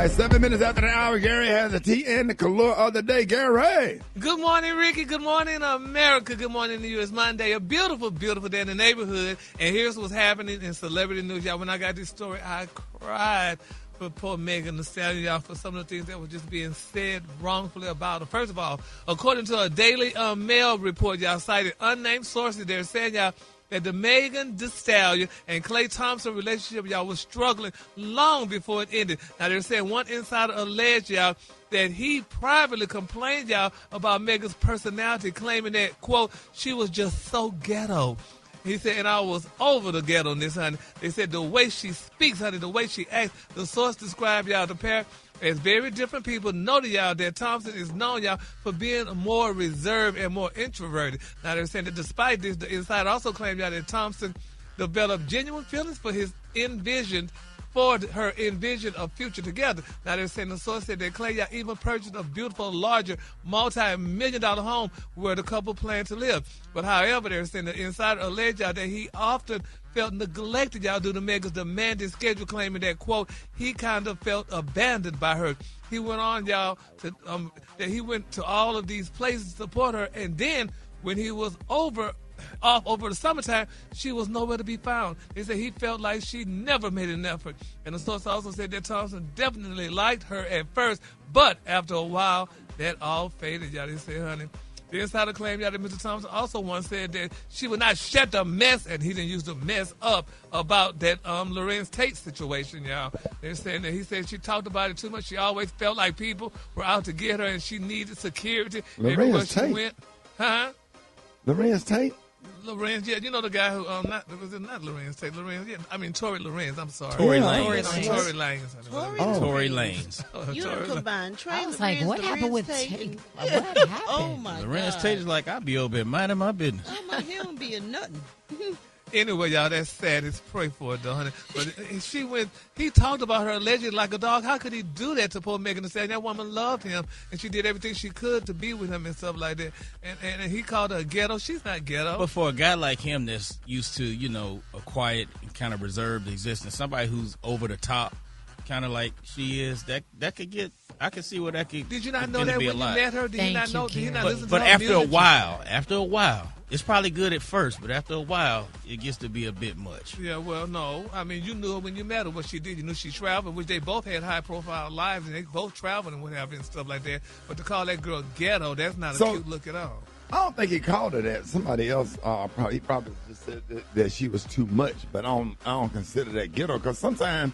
right, 7 minutes after the hour, Gary has the tea and the color of the day. Gary. Good morning, Ricky. Good morning, America. Good morning to you. It's Monday, a beautiful, beautiful day in the neighborhood. And here's what's happening in celebrity news. Y'all, when I got this story, I cried for poor Megan Thee Stallion, y'all, for some of the things that were just being said wrongfully about her. First of all, according to a Daily Mail report, y'all cited unnamed sources, they're saying, y'all, that the Megan Thee Stallion and Klay Thompson relationship, y'all, was struggling long before it ended. Now, they're saying one insider alleged, y'all, that he privately complained, y'all, about Megan's personality, claiming that, quote, she was just so ghetto. He said, and I was over the ghetto-ness, honey. They said the way she speaks, honey, the way she acts. The source described, y'all, the pair as very different people. Note, y'all, that Thompson is known, y'all, for being more reserved and more introverted. Now, they're saying that despite this, the insider also claimed, y'all, that Thompson developed genuine feelings for her envision of future together. Now, they're saying the source said that Klay, y'all, even purchased a beautiful, larger, multi-million-dollar home where the couple planned to live. But however, they're saying the insider alleged, y'all, that he often felt neglected, y'all, due to Megan's demanding schedule, claiming that, quote, he kind of felt abandoned by her. He went on, y'all, to that he went to all of these places to support her, and then when he was off over the summertime, she was nowhere to be found. They said he felt like she never made an effort. And the source also said that Thompson definitely liked her at first, but after a while, that all faded, y'all. They said, honey, the insider claimed, y'all, that Mr. Thompson also once said that she would not shut the mess, and he didn't use the mess up, about that Lorenz Tate situation, y'all. They're saying that he said she talked about it too much. She always felt like people were out to get her, and she needed security everywhere she went. Huh? Lorenz Tate? Lorenz, yeah, you know the guy who not Lorenz Tate, Lorenz, yeah, I mean Tory Lorenz. I'm sorry, Tory Lanez. Tory Lanez. You don't combine Trey. I was like, what happened with Tate? What happened? Oh my Lorenz God. Tate is like, I'll be over here minding my business. Oh my, he don't be a nothing. Anyway, y'all, that's sad. It's pray for it, though, honey. But he talked about her allegedly like a dog. How could he do that to poor Megan Thee Stallion? That woman loved him, and she did everything she could to be with him and stuff like that. And he called her ghetto. She's not ghetto. But for a guy like him that's used to, a quiet and kind of reserved existence, somebody who's over the top, kind of like she is, that could get, I can see where that could. Did you not know that when you met her? Did you not know? Did you not listen to but her after music? a while, it's probably good at first, but after a while, it gets to be a bit much. Yeah, well, no. I mean, you knew her when you met her, what she did. You knew she traveled, which they both had high-profile lives, and they both traveled and whatever and stuff like that. But to call that girl ghetto, that's not a cute look at all. I don't think he called her that. Somebody else, he probably just said that she was too much, but I don't consider that ghetto, because sometimes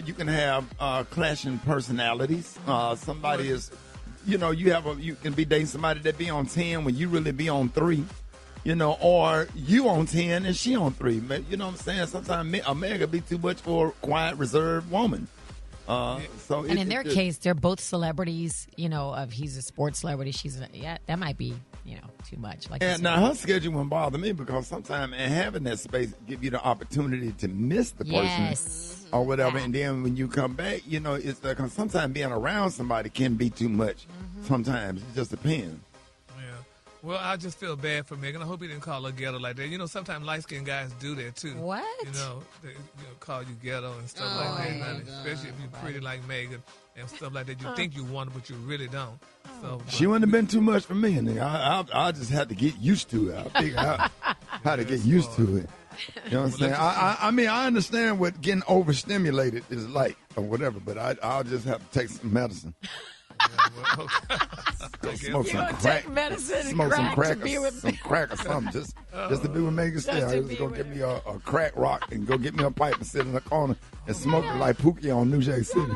you can have clashing personalities. Somebody is, you can be dating somebody that be on 10 when you really be on 3. Or you on 10 and she on 3. You know what I'm saying? Sometimes a man could be too much for a quiet, reserved woman. And in their case, they're both celebrities. Of he's a sports celebrity, that might be too much. And now her schedule wouldn't bother me, because sometimes having that space give you the opportunity to miss the person or whatever. And then when you come back, it's like sometimes being around somebody can be too much. Sometimes it just depends. Well, I just feel bad for Megan. I hope he didn't call her ghetto like that. Sometimes light-skinned guys do that, too. What? They call you ghetto and stuff like that. Honey. Especially if you're pretty like Megan and stuff like that. You think you want it, but you really don't. So, she wouldn't have been too much for me. And I just had to get used to it. I figured out how to get used to it. You know what I'm saying? I mean, I understand what getting overstimulated is like or whatever, but I'll just have to take some medicine. Smoke some crack. Smoke some crack or something. Just to be with Megan Thee Stallion. Just go get me a crack rock and go get me a pipe and sit in the corner and smoke it like Pookie on New Jack City.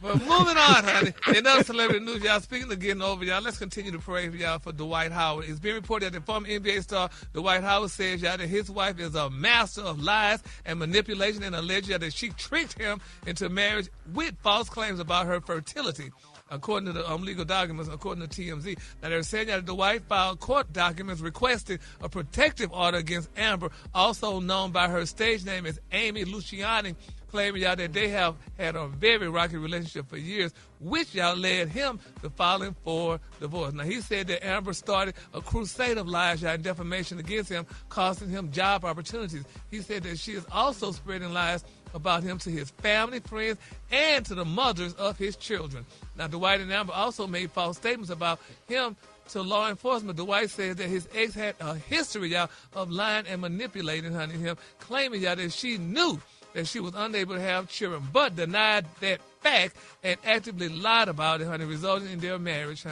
But moving on, honey. In other celebrity news, y'all, speaking of getting over, y'all, let's continue to pray for y'all for Dwight Howard. It's been reported that the former NBA star Dwight Howard says, y'all, that his wife is a master of lies and manipulation, and alleged that she tricked him into marriage with false claims about her fertility. According to the legal documents, according to TMZ. Now, they're saying that Dwight filed court documents requesting a protective order against Amber, also known by her stage name as Amy Luciani, claiming, y'all, that they have had a very rocky relationship for years, which, y'all, led him to filing for divorce. Now, he said that Amber started a crusade of lies, y'all, and defamation against him, costing him job opportunities. He said that she is also spreading lies about him to his family, friends, and to the mothers of his children. Now, Dwight and Amber also made false statements about him to law enforcement. Dwight says that his ex had a history, y'all, of lying and manipulating, him, claiming, y'all, that she knew that she was unable to have children, but denied that fact and actively lied about it, resulting in their marriage,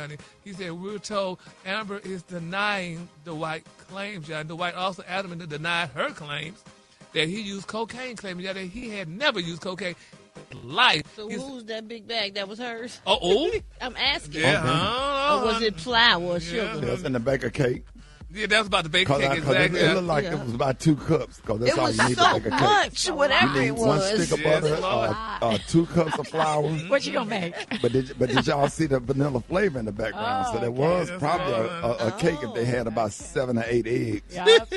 He said, we're told Amber is denying Dwight's claims, y'all. Dwight also adamantly denied her claims that he used cocaine, claiming that he had never used cocaine in life. So who's that big bag? That was hers? Oh? I'm asking. Yeah, I don't know. Or was it flour or sugar? It was in the baker cake. Yeah, that was about the baking cake, Cause exactly. it looked like it was about 2 cups. Cause that's It all was you need so to bake a cake. much, whatever You need it 1 was. stick of Yes, butter, Lord. 2 cups of flour. What you gonna make? But did y'all see the vanilla flavor in the background? So there was Yes, probably Lord. a cake if they had about 7 or 8 eggs. Yep.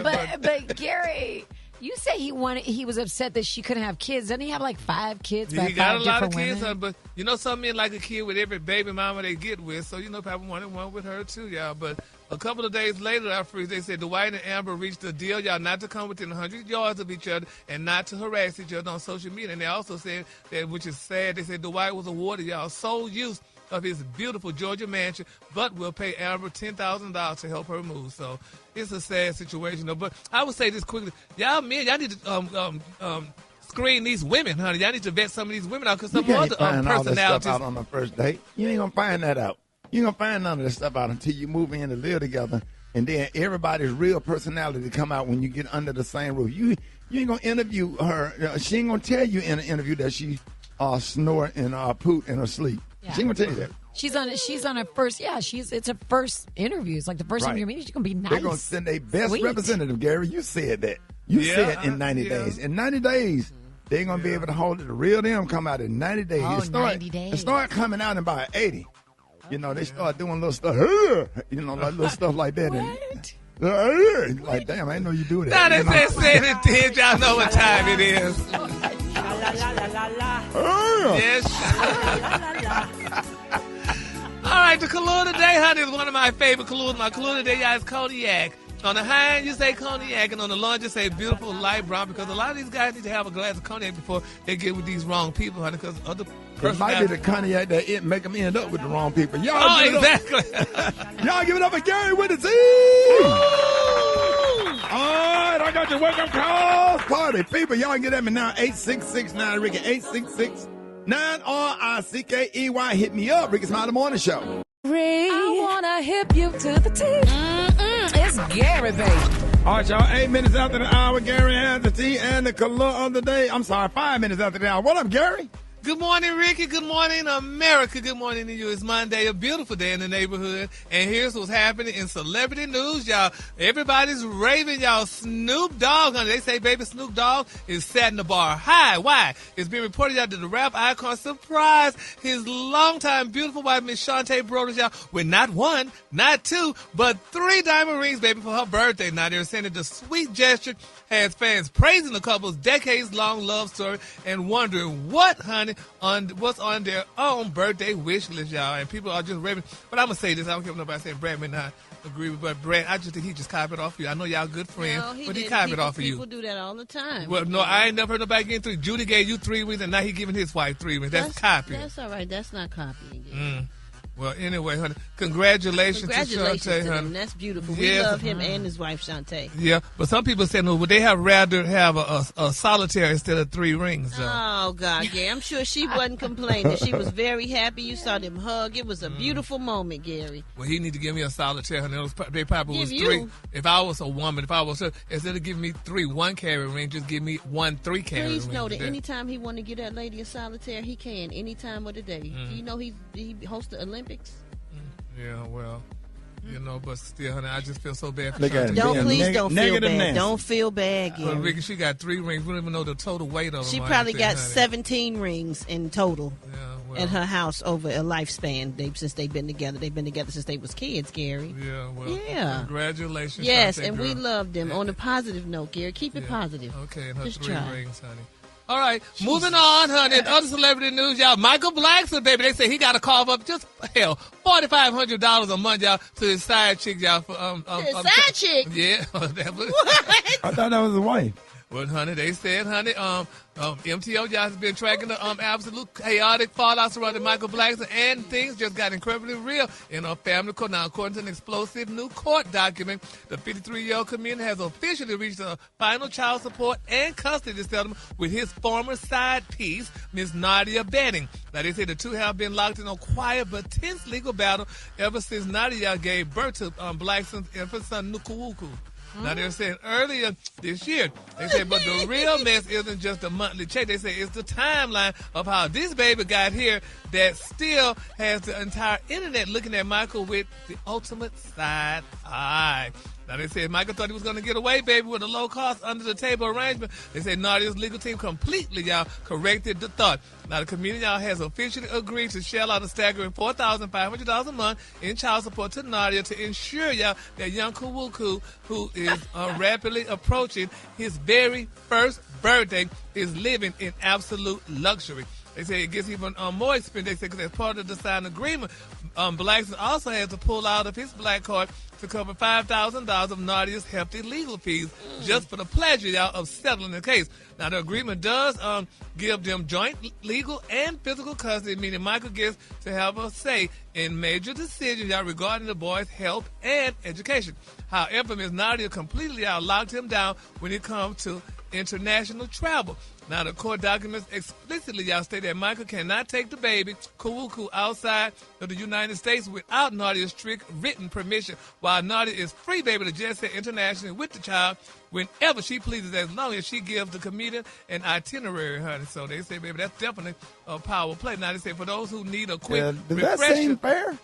but Gary, you say he was upset that she couldn't have kids. Doesn't he have like 5 kids by He got a 5 lot of different kids, women? but you know some men like a kid with every baby mama they get with, so you know probably wanted one with her too, y'all. But a couple of days later, they said Dwight and Amber reached a deal, y'all, not to come within 100 yards of each other and not to harass each other on social media. And they also said that, which is sad, they said Dwight was awarded, y'all, sole use of his beautiful Georgia mansion, but will pay Amber $10,000 to help her move. So it's a sad situation, though. But I would say this quickly, y'all men, y'all need to screen these women, honey. Y'all need to vet some of these women out because some You can't other find all that personalities. stuff out on the first date. You ain't gonna find that out. You ain't gonna find none of that stuff out until you move in and live together, and then everybody's real personality come out when you get under the same roof. You ain't gonna interview her. She ain't gonna tell you in an interview that she snort and poot in her sleep. Yeah. She ain't gonna tell you that. She's on her first. Yeah, it's a first interview. It's like the first time Right. you're meeting. She's gonna be nice. They're gonna send their best Sweet. representative, Gary. You said that. You said in 90 days. In 90 days, they're gonna be able to hold it. The real them come out in 90 days. Oh, It start, 90 days. It start coming out in about 80. You know, they start doing little stuff. You know, like little stuff like that. What? And, like, damn, I didn't know you do that. Now You they know? said it did. Y'all know what time it is. Yes. All right, the Kahlua today, honey, is one of my favorite Kahluas. My Kahlua today, y'all, is cognac. On the high end, you say cognac, and on the low end, you say beautiful light brown, because a lot of these guys need to have a glass of cognac before they get with these wrong people, honey, because other It might be the cognac that make them end up with the wrong people. Y'all Oh, give it exactly. up. Y'all give it up for Gary with the Z. All right, I got your wake-up calls. Party people, y'all can get at me now. 866-9-RICKEY. 866-9-RICKEY. Hit me up. Rickey Smiley Morning Show. I wanna hip you to the T. It's Gary, baby. All right, y'all. 8 minutes after the hour, Gary has the tea and the color of the day. I'm sorry, 5 minutes after the hour. What up, Gary? Good morning, Ricky. Good morning, America. Good morning to you. It's Monday, a beautiful day in the neighborhood. And here's what's happening in celebrity news, y'all. Everybody's raving, y'all. Snoop Dogg, honey. They say baby Snoop Dogg is setting the bar high. Why? It's been reported out that the rap icon surprised his longtime beautiful wife, Miss Shantae Broders, y'all, with not 1, not 2, but 3 diamond rings, baby, for her birthday. Now, they're saying that the sweet gesture has fans praising the couple's decades-long love story and wondering what's on their own birthday wish list, y'all. And people are just raving. But I'm going to say this. I don't care what nobody say. Brad may not agree with, but Brad, I just think he just copied off of you. I know y'all good friends, but he copied off of you. People do that all the time. Well, no, I ain't never heard nobody getting 3. Judy gave you 3 rings, and now he giving his wife 3 rings. That's copying. That's all right. That's not copying. Well, anyway, honey, congratulations to Shantae, to honey. him. That's beautiful. Yes. We love him and his wife, Shantae. Yeah, but some people say no, would they have rather have a solitaire instead of 3 rings? Though? Oh, God, yeah. I'm sure she wasn't complaining. She was very happy. You saw them hug. It was a beautiful moment, Gary. Well, he need to give me a solitaire, honey. They probably was Give 3. you. If I was a woman, instead of giving me 3 1-carat ring, just give me 1 3-carat ring. Please know that anytime he want to get that lady a solitaire, he can, any time of the day. You know he hosts the Olympics? Yeah, well, You know, but still, honey, I just feel so bad for Look at Shantae. him. Please don't feel Negative bad. Nancy. Don't feel bad, But Gary. Ricky, she got 3 rings. We don't even know the total weight of them. She or probably anything, got honey. 17 rings in total Yeah, well, at her house over a lifespan since they've been together. They've been together since they was kids, Gary. Yeah, well, Yeah. congratulations. Yes, Shantae, and we girl. love them. On a positive note, Gary, keep it Yeah. positive. Okay, and her Just 3 try. rings, honey. All right, moving on, honey. In other celebrity news, y'all, Michael Blackson, baby, they say he got to carve up just, hell, $4,500 a month, y'all, to his side chick, y'all. For, His side chick? Yeah. That was, I thought that was his wife. well, honey, they said, honey, MTO, y'all has been tracking the absolute chaotic fallout surrounding Michael Blackson, and things just got incredibly real in a family court. Now, according to an explosive new court document, the 53-year-old comedian has officially reached a final child support and custody settlement with his former side piece, Miss Nadia Benning. Now, they say the two have been locked in a quiet but tense legal battle ever since Nadia gave birth to Blackson's infant son, Nukuwuku. Now, they're saying earlier this year, they said, but the real mess isn't just a monthly check. They say it's the timeline of how this baby got here that still has the entire internet looking at Michael with the ultimate side eye. Now, they said Michael thought he was going to get away, baby, with a low-cost, under-the-table arrangement. They said Nadia's legal team completely, y'all, corrected the thought. Now, the community, y'all, has officially agreed to shell out a staggering $4,500 a month in child support to Nadia to ensure, y'all, that young Kuwuku, who is rapidly approaching his very first birthday, is living in absolute luxury. They say it gets even more expensive. They say because as part of the signed agreement, Blackson also has to pull out of his black card to cover $5,000 of Nadia's hefty legal fees just for the pleasure, y'all, of settling the case. Now, the agreement does give them joint legal and physical custody, meaning Michael gets to have a say in major decisions, y'all, regarding the boy's health and education. However, Ms. Nadia completely locked him down when it comes to international travel. Now, the court documents explicitly, y'all, state that Michael cannot take the baby, Kuwuku, outside of the United States without Nadia's strict written permission, while Nadia is free, baby, to jet set internationally with the child whenever she pleases, as long as she gives the comedian an itinerary, honey. So they say, baby, that's definitely a power play. Now, they say for those who need a quick Does refresher. that seem fair?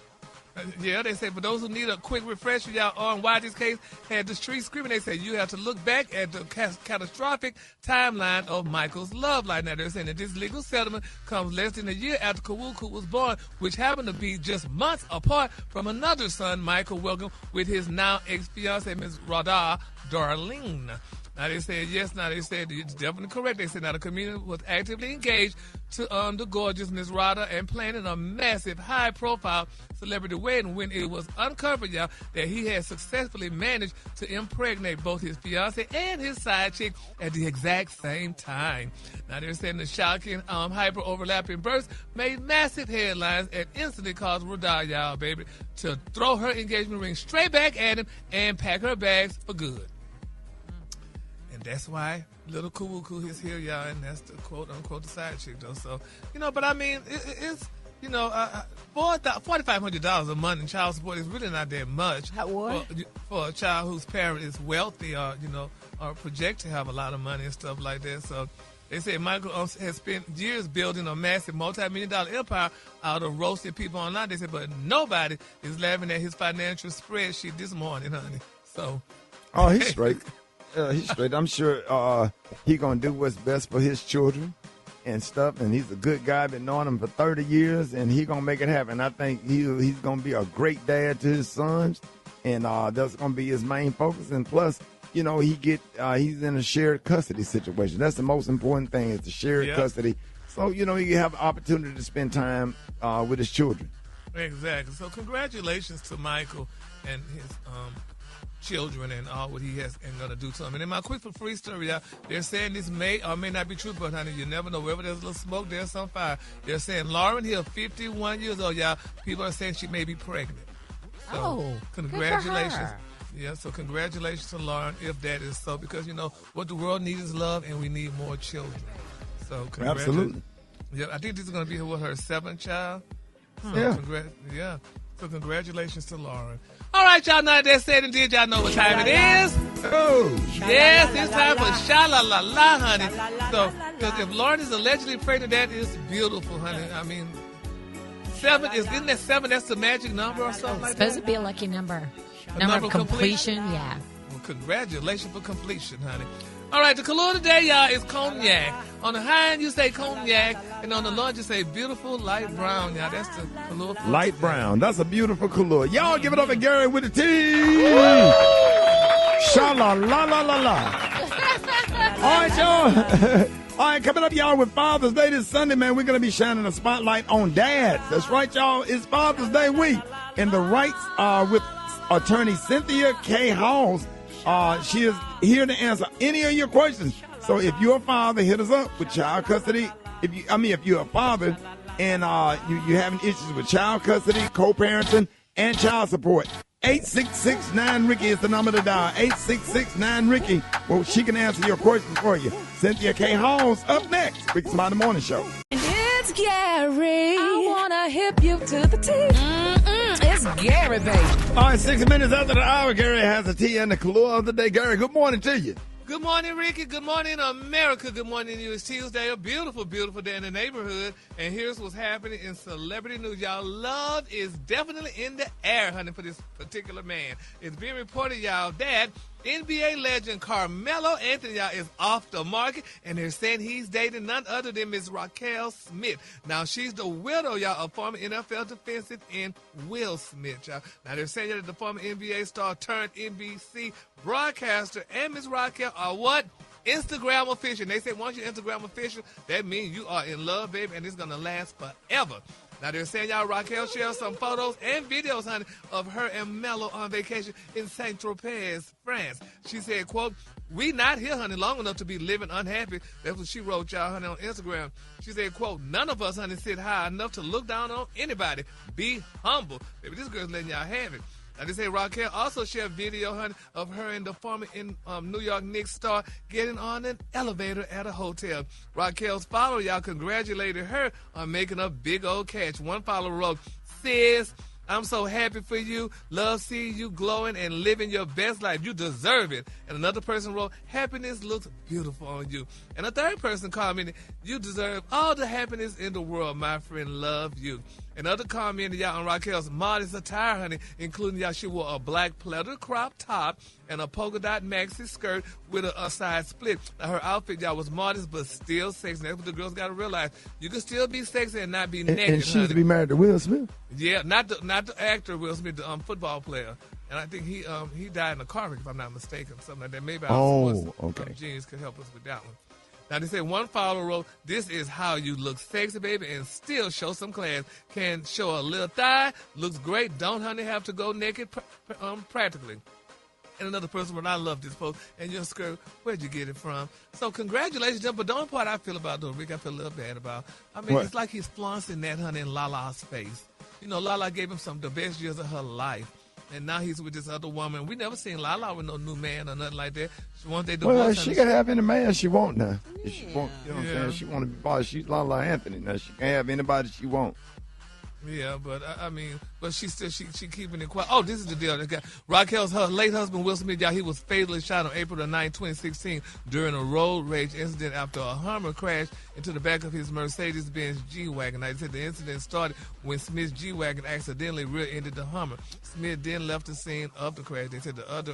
Yeah, they say for those who need a quick refresher, y'all, on why this case had the street screaming, they say you have to look back at the catastrophic timeline of Michael's love life. Now, they're saying that this legal settlement comes less than a year after Kuwuku was born, which happened to be just months apart from another son Michael welcomed with his now ex-fiancée, Ms. Radha Darlene. Now, they said, yes, now they said it's definitely correct. They said, now the community was actively engaged to the gorgeous Miss Rada and planning a massive, high-profile celebrity wedding when it was uncovered, y'all, that he had successfully managed to impregnate both his fiancée and his side chick at the exact same time. Now, they're saying the shocking, hyper-overlapping births made massive headlines and instantly caused Rada, y'all, baby, to throw her engagement ring straight back at him and pack her bags for good. That's why little Kuwuku is here, y'all, and that's the quote-unquote the side chick, though. So, but I mean, it's, $4,500 a month in child support is really not that much. For a child whose parent is wealthy or project to have a lot of money and stuff like that. So they say Michael has spent years building a massive multi-million-dollar empire out of roasting people online. They said, but nobody is laughing at his financial spreadsheet this morning, honey. So. Oh, he's straight. He's straight. I'm sure he's going to do what's best for his children and stuff. And he's a good guy. Been knowing him for 30 years, and he's going to make it happen. I think he's going to be a great dad to his sons, and that's going to be his main focus. And plus, he's in a shared custody situation. That's the most important thing is the shared custody. So, you have the opportunity to spend time with his children. Exactly. So congratulations to Michael and his children and all what he has and going to do to them. And in my quick for free story, they're saying this may or may not be true, but honey, you never know. Wherever there's a little smoke, there's some fire. They're saying Lauren Hill, 51 years old, y'all. People are saying she may be pregnant. So, congratulations. Good for her. Yeah, so congratulations to Lauren if that is so, because what the world needs is love, and we need more children. So congratulations. Absolutely. Yeah, I think this is going to be her 7th child. So Yeah. So congratulations to Lauren. All right, y'all, now that said and did, y'all know what time it is. Oh. Yes, it's time for sha-la-la-la, honey. So, because if Lauren is allegedly pregnant, that is beautiful, honey. I mean, 7 isn't that 7? That's the magic number or something like that. Supposed to be a lucky number. A Number of completion, yeah. Well, congratulations for completion, honey. All right, the color today, y'all, is cognac. On the high end, you say cognac, and on the low end, you say beautiful light brown, y'all. That's the color. Light brown. That's a beautiful color. Y'all give it up to Gary with the T. Sha-la-la-la-la-la. All right, y'all. All right, coming up, y'all, with Father's Day this Sunday, man, we're going to be shining a spotlight on dads. That's right, y'all. It's Father's Day week. And the rights are with attorney Cynthia K. Halls. She is here to answer any of your questions. So if you're a father, hit us up with child custody. If you're a father and you having issues with child custody, co-parenting, and child support, 866-9-RICKY is the number to dial. 866-9-RICKY. Well, she can answer your questions for you. Cynthia K. Halls up next. Rick's Smiley Morning Show. It's Gary. I wanna hip you to the T. It's Gary, baby. All right, 6 minutes after the hour, Gary has a tea and the color of the day. Gary, good morning to you. Good morning, Ricky. Good morning, America. Good morning to you. It's Tuesday, a beautiful, beautiful day in the neighborhood. And here's what's happening in celebrity news. Y'all, love is definitely in the air, honey, for this particular man. It's being reported, y'all, that NBA legend Carmelo Anthony, y'all, is off the market, and they're saying he's dating none other than Miss Raquel Smith. Now, she's the widow, y'all, of former NFL defensive end Will Smith, y'all. Now, they're saying that the former NBA star turned NBC broadcaster and Miss Raquel are what? Instagram official. They say once you're Instagram official, that means you are in love, baby, and it's going to last forever. Now, they're saying, y'all, Raquel shares some photos and videos, honey, of her and Melo on vacation in Saint-Tropez, France. She said, quote, "We not here, honey, long enough to be living unhappy." That's what she wrote, y'all, honey, on Instagram. She said, quote, "None of us, honey, sit high enough to look down on anybody. Be humble." Baby, this girl's letting y'all have it. Now, they say Raquel also shared video, honey, of her and the former New York Knicks star getting on an elevator at a hotel. Raquel's follower, y'all, congratulated her on making a big old catch. One follower wrote, "Sis, I'm so happy for you. Love seeing you glowing and living your best life. You deserve it." And another person wrote, "Happiness looks beautiful on you." And a third person commented, "You deserve all the happiness in the world, my friend. Love you." Another comment, y'all, on Raquel's modest attire, honey, including, y'all, she wore a black pleather crop top and a polka dot maxi skirt with a side split. Now, her outfit, y'all, was modest but still sexy. That's what the girls got to realize. You can still be sexy and not be naked, And she used to be married to Will Smith? Yeah, not the actor Will Smith, the football player. And I think he died in a car wreck, if I'm not mistaken, something like that. Maybe Jeans could help us with that one. Now, they say one follower wrote, "This is how you look sexy, baby, and still show some class. Can show a little thigh. Looks great. Don't, honey, have to go naked practically." And another person wrote, "I love this post. And your skirt, where'd you get it from?" So congratulations, but the only part I feel about, though, Rick, I feel a little bad about. I mean, What? It's like he's flaunting that, honey, in Lala's face. You know, Lala gave him the best years of her life. And now he's with this other woman. We never seen Lala with no new man or nothing like that. Once they divorced, Well, she can have any man she want now. If she want, you know what I'm Yeah. saying? She want to be boss. She's Lala Anthony now. She can have anybody she want. Yeah, but I mean, but she keeping it quiet. Oh, this is the deal. Raquel's late husband, Will Smith, y'all, he was fatally shot on April the 9th, 2016 during a road rage incident after a Hummer crashed into the back of his Mercedes-Benz G-Wagon. Now, they said the incident started when Smith's G-Wagon accidentally rear-ended the Hummer. Smith then left the scene of the crash. They said the other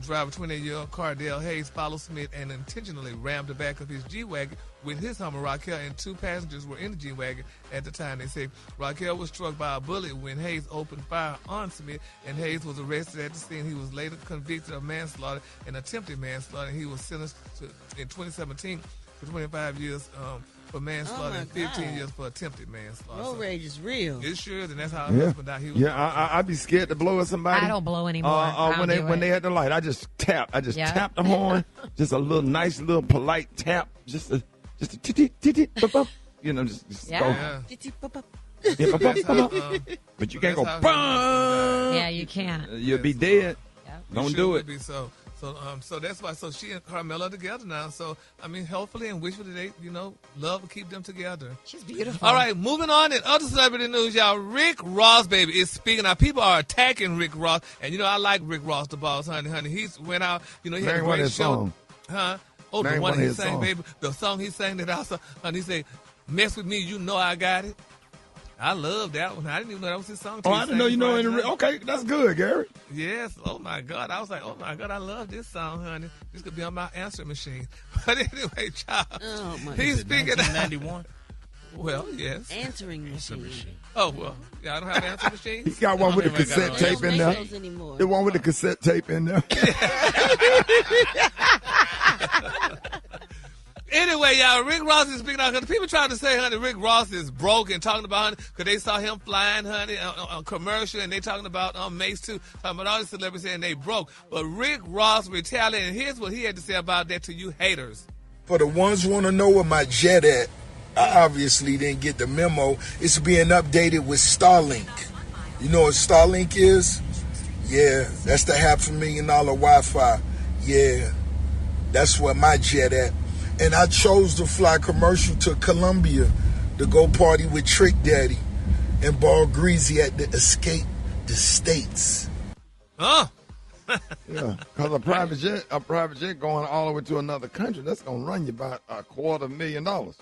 driver, 28-year-old Cardell Hayes, followed Smith and intentionally rammed the back of his G-Wagon with his Hummer. Raquel and two passengers were in the G-Wagon at the time. They say Raquel was struck by a bullet when Hayes opened fire on Smith, and Hayes was arrested at the scene. He was later convicted of manslaughter and attempted manslaughter, and he was sentenced in 2017 to 25 years for manslaughter and 15 years for attempted manslaughter. Road rage is real. It sure is, and that's how her husband died. He was I'd be scared to blow at somebody. I don't blow anymore. When they had the light, I just tap. I just tap the horn. Just a little nice, little polite tap. Just a bump. You know, just go. But you can't go. Yeah, you can't. You'll be dead. Yep. Don't do it. So that's why. So she and Carmelo together now. So I mean, hopefully and wishfully they, love will keep them together. She's beautiful. All right, moving on in other celebrity news, y'all. Rick Ross, baby, is speaking. Now people are attacking Rick Ross, and I like Rick Ross, the boss, honey. He went out. He had a great show. Song. Huh? Oh, the one he sang, baby. The song he sang that also, honey. He said, "Mess with me, you know I got it." I love that one. I didn't even know that was his song. Oh, I didn't know you know any. Okay, that's good, Gary. Yes. Oh my God. I was like, oh my God, I love this song, honey. This could be on my answering machine. But anyway, child. Oh my. He's speaking. 1991. Well, yes. Answering machine. Oh well, y'all don't have an answering machine. He got one with the cassette tape in there. The one with the cassette tape in there. Anyway, y'all, Rick Ross is speaking out because people trying to say, honey, Rick Ross is broke and talking about, honey, because they saw him flying, honey, on commercial, and they talking about Mace too, talking about all the celebrities saying they broke. But Rick Ross retaliated, and here's what he had to say about that to you haters. For the ones who want to know where my jet at, I obviously didn't get the memo. It's being updated with Starlink. You know what Starlink is? Yeah, that's the $500,000 Wi-Fi. Yeah, that's where my jet at. And I chose to fly commercial to Colombia to go party with Trick Daddy and Ball Greasy at the Escape the States. Huh? Yeah, because a private jet going all the way to another country, that's going to run you about $250,000.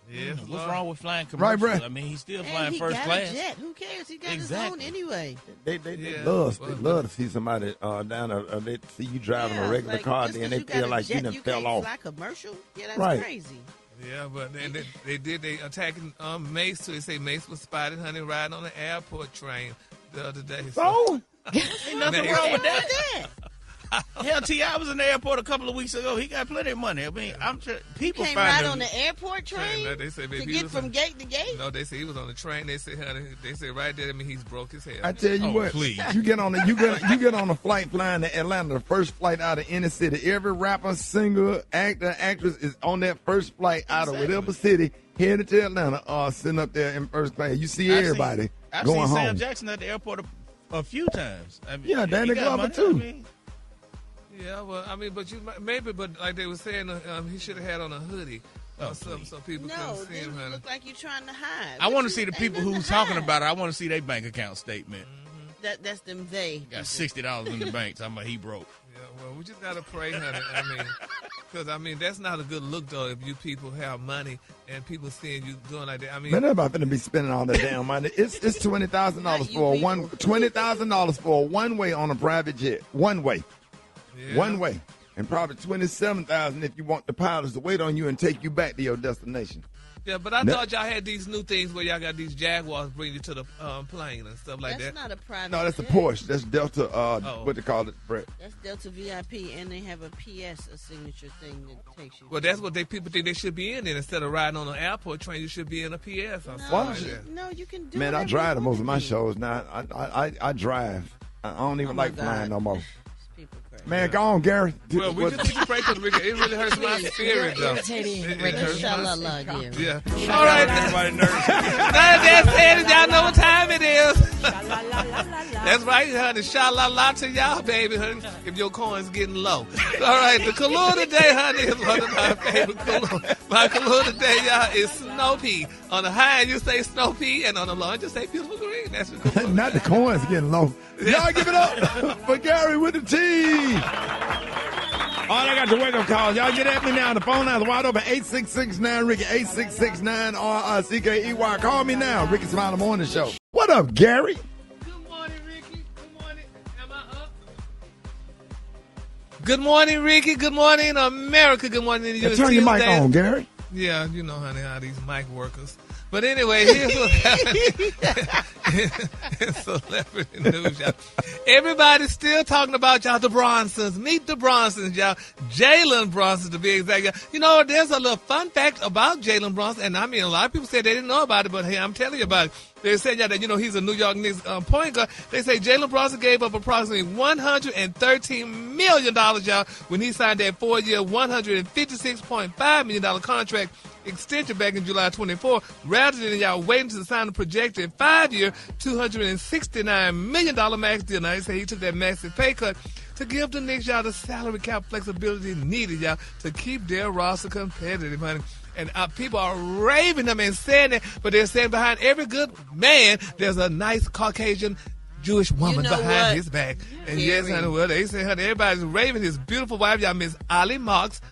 Yeah. What's wrong with flying commercial? Right, Brad? I mean, he's still And flying he first got class. a jet. Who cares? He got Exactly. his own anyway. They Yeah. love to see somebody down they see you driving a regular car, just then 'cause they you got feel a like jet, you done you fell can't off. fly commercial? Yeah, that's Right. crazy. Yeah, but then they attacking Mace too. They say Mace was spotted, honey, riding on the airport train the other day. So? Ain't nothing Mace. wrong with that. Yeah. Hell, T.I. was in the airport a couple of weeks ago. He got plenty of money. I mean, I'm sure people Can't find ride him- on the airport train No, they say, to baby, he get was from on- gate to gate? No, they say he was on the train. They say, honey, right there. I mean, he's broke as hell. I tell you Oh, what, please. you get on you get on a flight flying to Atlanta, the first flight out of any city. Every rapper, singer, actor, actress is on that first flight out of whatever city headed to Atlanta, sitting up there in first class. You see everybody I've going seen home. Sam Jackson at the airport a few times. I mean, Yeah, Danny he got Glover money. too. I mean, Yeah, well, I mean, but like they were saying, he should have had on a hoodie or something so people No, couldn't see then him, you honey. look like you're trying to hide. I But want you to see the ain't people nothing who's to talking hide. about it. I want to see their bank account statement. That's them they. Got $60 in the bank. Talking about he broke. Yeah, well, we just gotta pray, honey. I mean, because that's not a good look though. If you people have money and people seeing you doing like that, I mean, Man, everybody finna be spending all that damn money. It's $20,000 for a $20,000 for a one way on a private jet. One way. yeah. One way. And probably $27,000 if you want the pilots to wait on you and take you back to your destination. Yeah, but I No. thought y'all had these new things where y'all got these Jaguars bring you to the plane and stuff like That's that. not a private. No, that's a jet. Porsche. That's Delta. Oh. What they call it, Brett? That's Delta VIP, and they have a PS, a signature thing that takes you. Well, that's what people think they should be in. And instead of riding on an airport train, you should be in a PS or something Why like don't you- that. No, you can do. Man, I whatever drive you to want most of my to do. shows now. I drive. I don't even Oh, my like flying God. no more. These people crazy. Man, go on, Gary. Well, we just need to pray for the Rickey. It really hurts my spirit, though. irritating, It Rickey. hurts my Inshallah, Gary. Yeah. All right. Everybody nervous. That's it. Y'all know what time it is. That's right, honey. Sha-la-la to y'all, baby, honey, if your coin's getting low. All right, the color today, honey, is one of my favorite color. My color today, y'all, is Snow Pea. On the high end, you say Snow Pea, and on the low end, you say Beautiful Green. That's the color. Not the coins getting low. Y'all give it up for Gary with the T. All I got to wake up calls. Y'all get at me now. The phone lines are wide open. 866-9 Ricky. 866-9 RCKEY. Call me now. Ricky Smiley Morning Show. What up, Gary? Good morning, Ricky. Good morning. Am I up? Good morning, Ricky. Good morning, America. Good morning, the U.S. Turn your mic on, Gary. Yeah, you know, honey, how these mic workers. But anyway, here's what happened in celebrity news, y'all. Everybody's still talking about y'all, the Bronsons. Meet the Bronsons, y'all. Jalen Bronson, to be exact. Y'all. You know, there's a little fun fact about Jalen Bronson, and I mean, a lot of people said they didn't know about it, but hey, I'm telling you about it. They said, y'all, that, you know, he's a New York Knicks point guard. They say Jalen Bronson gave up approximately $113 million, y'all, when he signed that 4-year, $156.5 million contract extension back in July 24, rather than y'all waiting to sign a projected 5-year, $269 million max deal. Now, they say he took that massive pay cut to give the Knicks, y'all, the salary cap flexibility needed, y'all, to keep their roster competitive, honey. And people are raving them and saying it, but they're saying behind every good man, there's a nice Caucasian Jewish woman You know behind what? his back. And Gary. yes, honey, well, they say, honey, everybody's raving his beautiful wife, y'all, Miss Ali Marks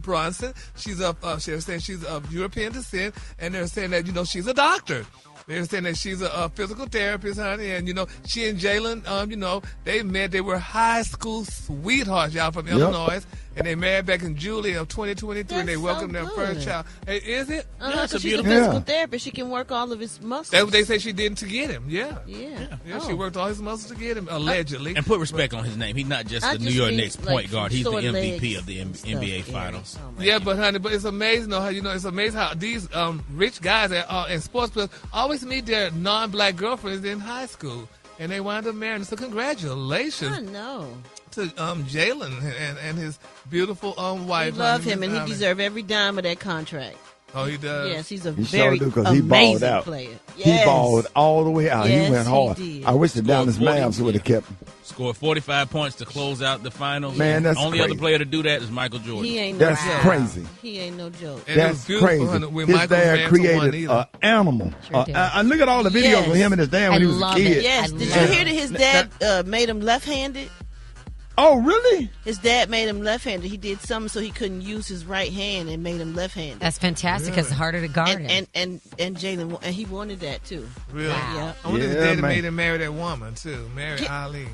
Bronson. She's of European descent, and they're saying that, you know, she's a doctor. They're saying that she's a physical therapist, honey, and she and Jalen, they met. They were high school sweethearts, y'all, from Illinois, and they married back in July of 2023. That's They welcomed their good. first child. Hey, is it? Because she's a physical therapist. She can work all of his muscles. That's what they say she did to get him. Yeah. She Oh. worked all his muscles to get him, allegedly. And put respect on his name. He's not just the New York Knicks point guard. He's the MVP of the NBA Finals. Oh, Yeah, but honey, it's amazing though how it's amazing how these rich guys and sports players always meet their non-black girlfriends in high school, and they wind up marrying. So congratulations I know. to Jalen and his beautiful wife. We love him, Miss and he Allen. deserves every dime of that contract. Oh, he does. Yes, he's a He very sure do, 'cause he balled amazing out. player. He Yes. balled all the way out. Yes, He went hard. he did. I wish the Dallas Scored 40. Mavs would have kept him. Scored 45 points to close out the finals. Man, that's Only crazy. other player to do that is Michael Jordan. He ain't no That's joke. crazy. He ain't no joke. And it was That's beautiful, crazy. honey, when His Michael dad ran to created Juanita. an animal. Sure did. I look at all the videos Yes. of him and his dad when I he was a love kid. it. Yes. I Did you love hear that his dad made him left-handed? Oh, really? His dad made him left-handed. He did something so he couldn't use his right hand and made him left-handed. That's fantastic because it's harder to guard him. And Jalen, and he wanted that too. Really? Wow. Yeah. I wonder if his Yeah, daddy man. made him marry that woman too, marry Ali.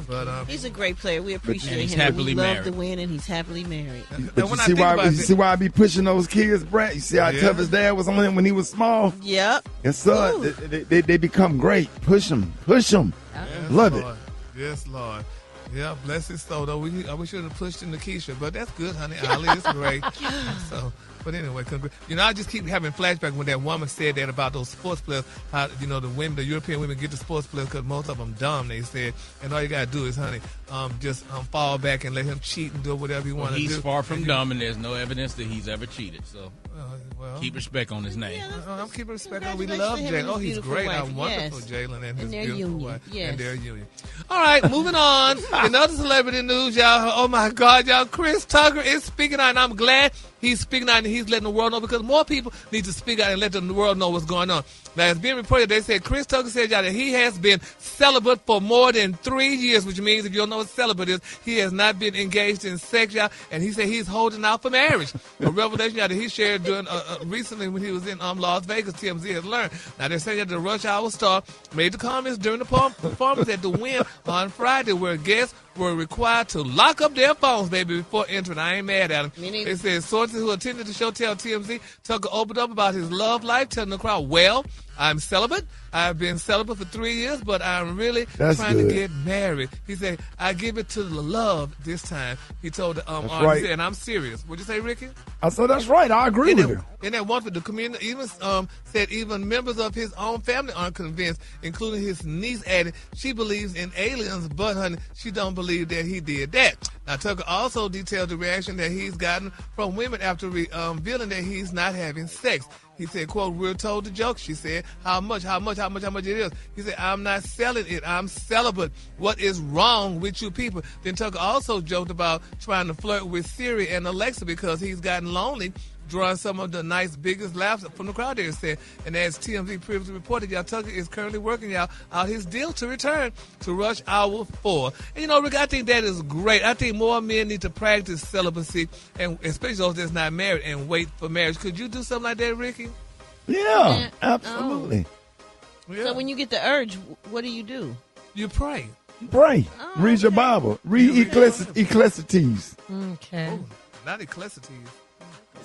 But He's a great player. We appreciate he's him. happily We love married. the win, and he's happily married. But when you I see think why? about You it- see why I be pushing those kids, Brett? You see how Yeah. tough his dad was on him when he was small. Yep. And son, Ooh. they become great. Push them, push them. Yes, Love it. Lord. Yes, Lord. Yeah, bless his soul. Though we should have pushed him to Keisha, but that's good, honey. Ali is great. So, but anyway, I just keep having flashbacks when that woman said that about those sports players. How the women, the European women, get the sports players because most of them dumb. They said, and all you gotta do is, honey, just fall back and let him cheat and do whatever he Well, want to do. he's far from dumb, and there's no evidence that he's ever cheated. So Well, keep respect on his name. I'm keeping respect. We Congratulations love to him Jalen. and Oh, his he's beautiful great. wife. Our wonderful Yes. Jalen and his their beautiful union. wife Yes. and their union. All right, moving on. In other celebrity news, y'all. Oh my God, y'all! Chris Tucker is speaking out, and I'm glad he's speaking out and he's letting the world know because more people need to speak out and let the world know what's going on. Now, it's being reported. They said Chris Tucker said, y'all, that he has been celibate for more than 3 years, which means if you don't know what celibate is, he has not been engaged in sex, y'all. And he said he's holding out for marriage. A revelation, y'all, that he shared during recently when he was in Las Vegas. TMZ has learned. Now they're saying that the Rush Hour star made the comments during the performance at the Wynn on Friday, where guests were required to lock up their phones, baby, before entering. I ain't mad at him. Me neither. They said sources who attended the show tell TMZ Tucker opened up about his love life, telling the crowd, "Well, I'm celibate. I've been celibate for 3 years, but I'm really That's trying good. to get married." He said, "I give it to the love this time." He told the That's artist, right. and I'm serious. What'd you say, Ricky? I said that's right. I agree with you. And that one for the community even said even members of his own family aren't convinced, including his niece added she believes in aliens, but honey, she don't believe that he did that. Now Tucker also detailed the reaction that he's gotten from women after revealing that he's not having sex. He said, quote, "We're told the joke." She said, how much it is. He said, "I'm not selling it. I'm celibate. What is wrong with you people?" Then Tucker also joked about trying to flirt with Siri and Alexa because he's gotten lonely, drawing some of the night's biggest laughs from the crowd there said. And as TMZ previously reported, y'all, Tucker is currently working out his deal to return to Rush Hour 4. And Rick, I think that is great. I think more men need to practice celibacy, and especially those that's not married, and wait for marriage. Could you do something like that, Ricky? Yeah, absolutely. Yeah. So when you get the urge, what do? You pray. Pray. Read your Bible. Read Ecclesiastes. Okay. Not Ecclesiastes.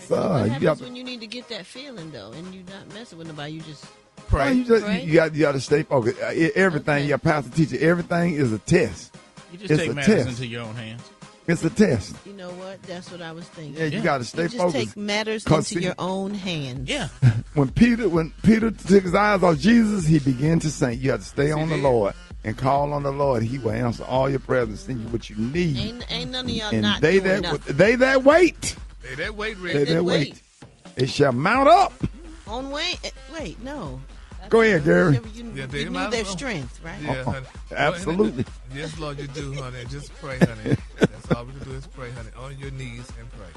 So, What you happens got when you need to get that feeling though, and you're not messing with nobody? You just Pray. Pray. you got to stay focused. Everything, Okay. your pastor teacher, everything is a test. You just It's take a matters test. into your own hands. It's a test. You know what? That's what I was thinking. Yeah, you got to stay You just focused. take matters 'Cause into see- your own hands. Yeah. When Peter took his eyes off Jesus, he began to sing. You have to stay on the did. Lord and call on the Lord. He will answer all your prayers and send you what you need. Ain't none of y'all And not they doing that nothing. wait, Hey, that weight, they Ricky. that wait. wait, it shall mount up. On way. Wait, no. Go ahead, Gary. You, Yeah, they you might need their as well. strength, right? Yeah, honey. Absolutely. Yes, Lord, you do, honey. Just pray, honey. That's That's all we can do is pray, honey, on your knees and pray.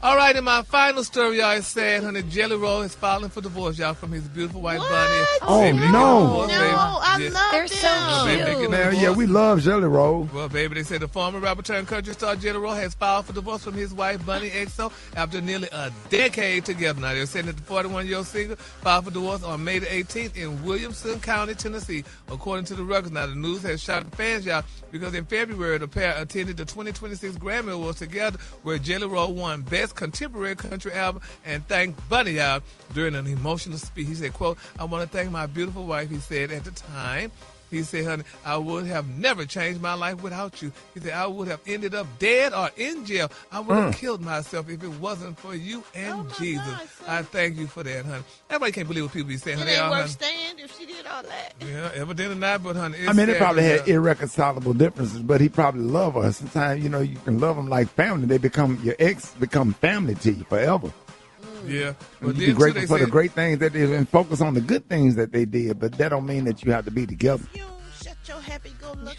All right, and my final story, y'all, is sad, honey. Jelly Roll is filing for divorce, y'all, from his beautiful wife, Bunny. Oh, baby, no. I love They're so cute. Man, yeah, we love Jelly Roll. Well, baby, they said the former rapper turned country star Jelly Roll has filed for divorce from his wife, Bunny XO, after nearly a decade together. Now, they're saying that the 41-year-old singer filed for divorce on May the 18th in Williamson County, Tennessee, according to the records. Now, the news has shocked the fans, y'all, because in February, the pair attended the 2026 Grammy Awards together, where Jelly Roll won Best Contemporary Country Album and thanked Bunny, y'all, during an emotional speech. He said, quote, "I want to thank my beautiful wife," he said at the time. He said, "Honey, I would have never changed my life without you." He said, "I would have ended up dead or in jail. I would have killed myself if it wasn't for you and Jesus. God, I thank you for that, honey." Everybody can't believe what people be saying, It honey. ain't Y'all, worth honey. staying if she did all that. Yeah, evidently not, but honey, it's I mean, they sad, probably had yeah. irreconcilable differences, but he probably loved her. Sometimes, you know, you can love them like family. They become, your ex become family to you forever. Yeah, And but you then be grateful too, for they the said, great things that they did and focus on the good things that they did, but that don't mean that you have to be together. You shut your happy-go-lucky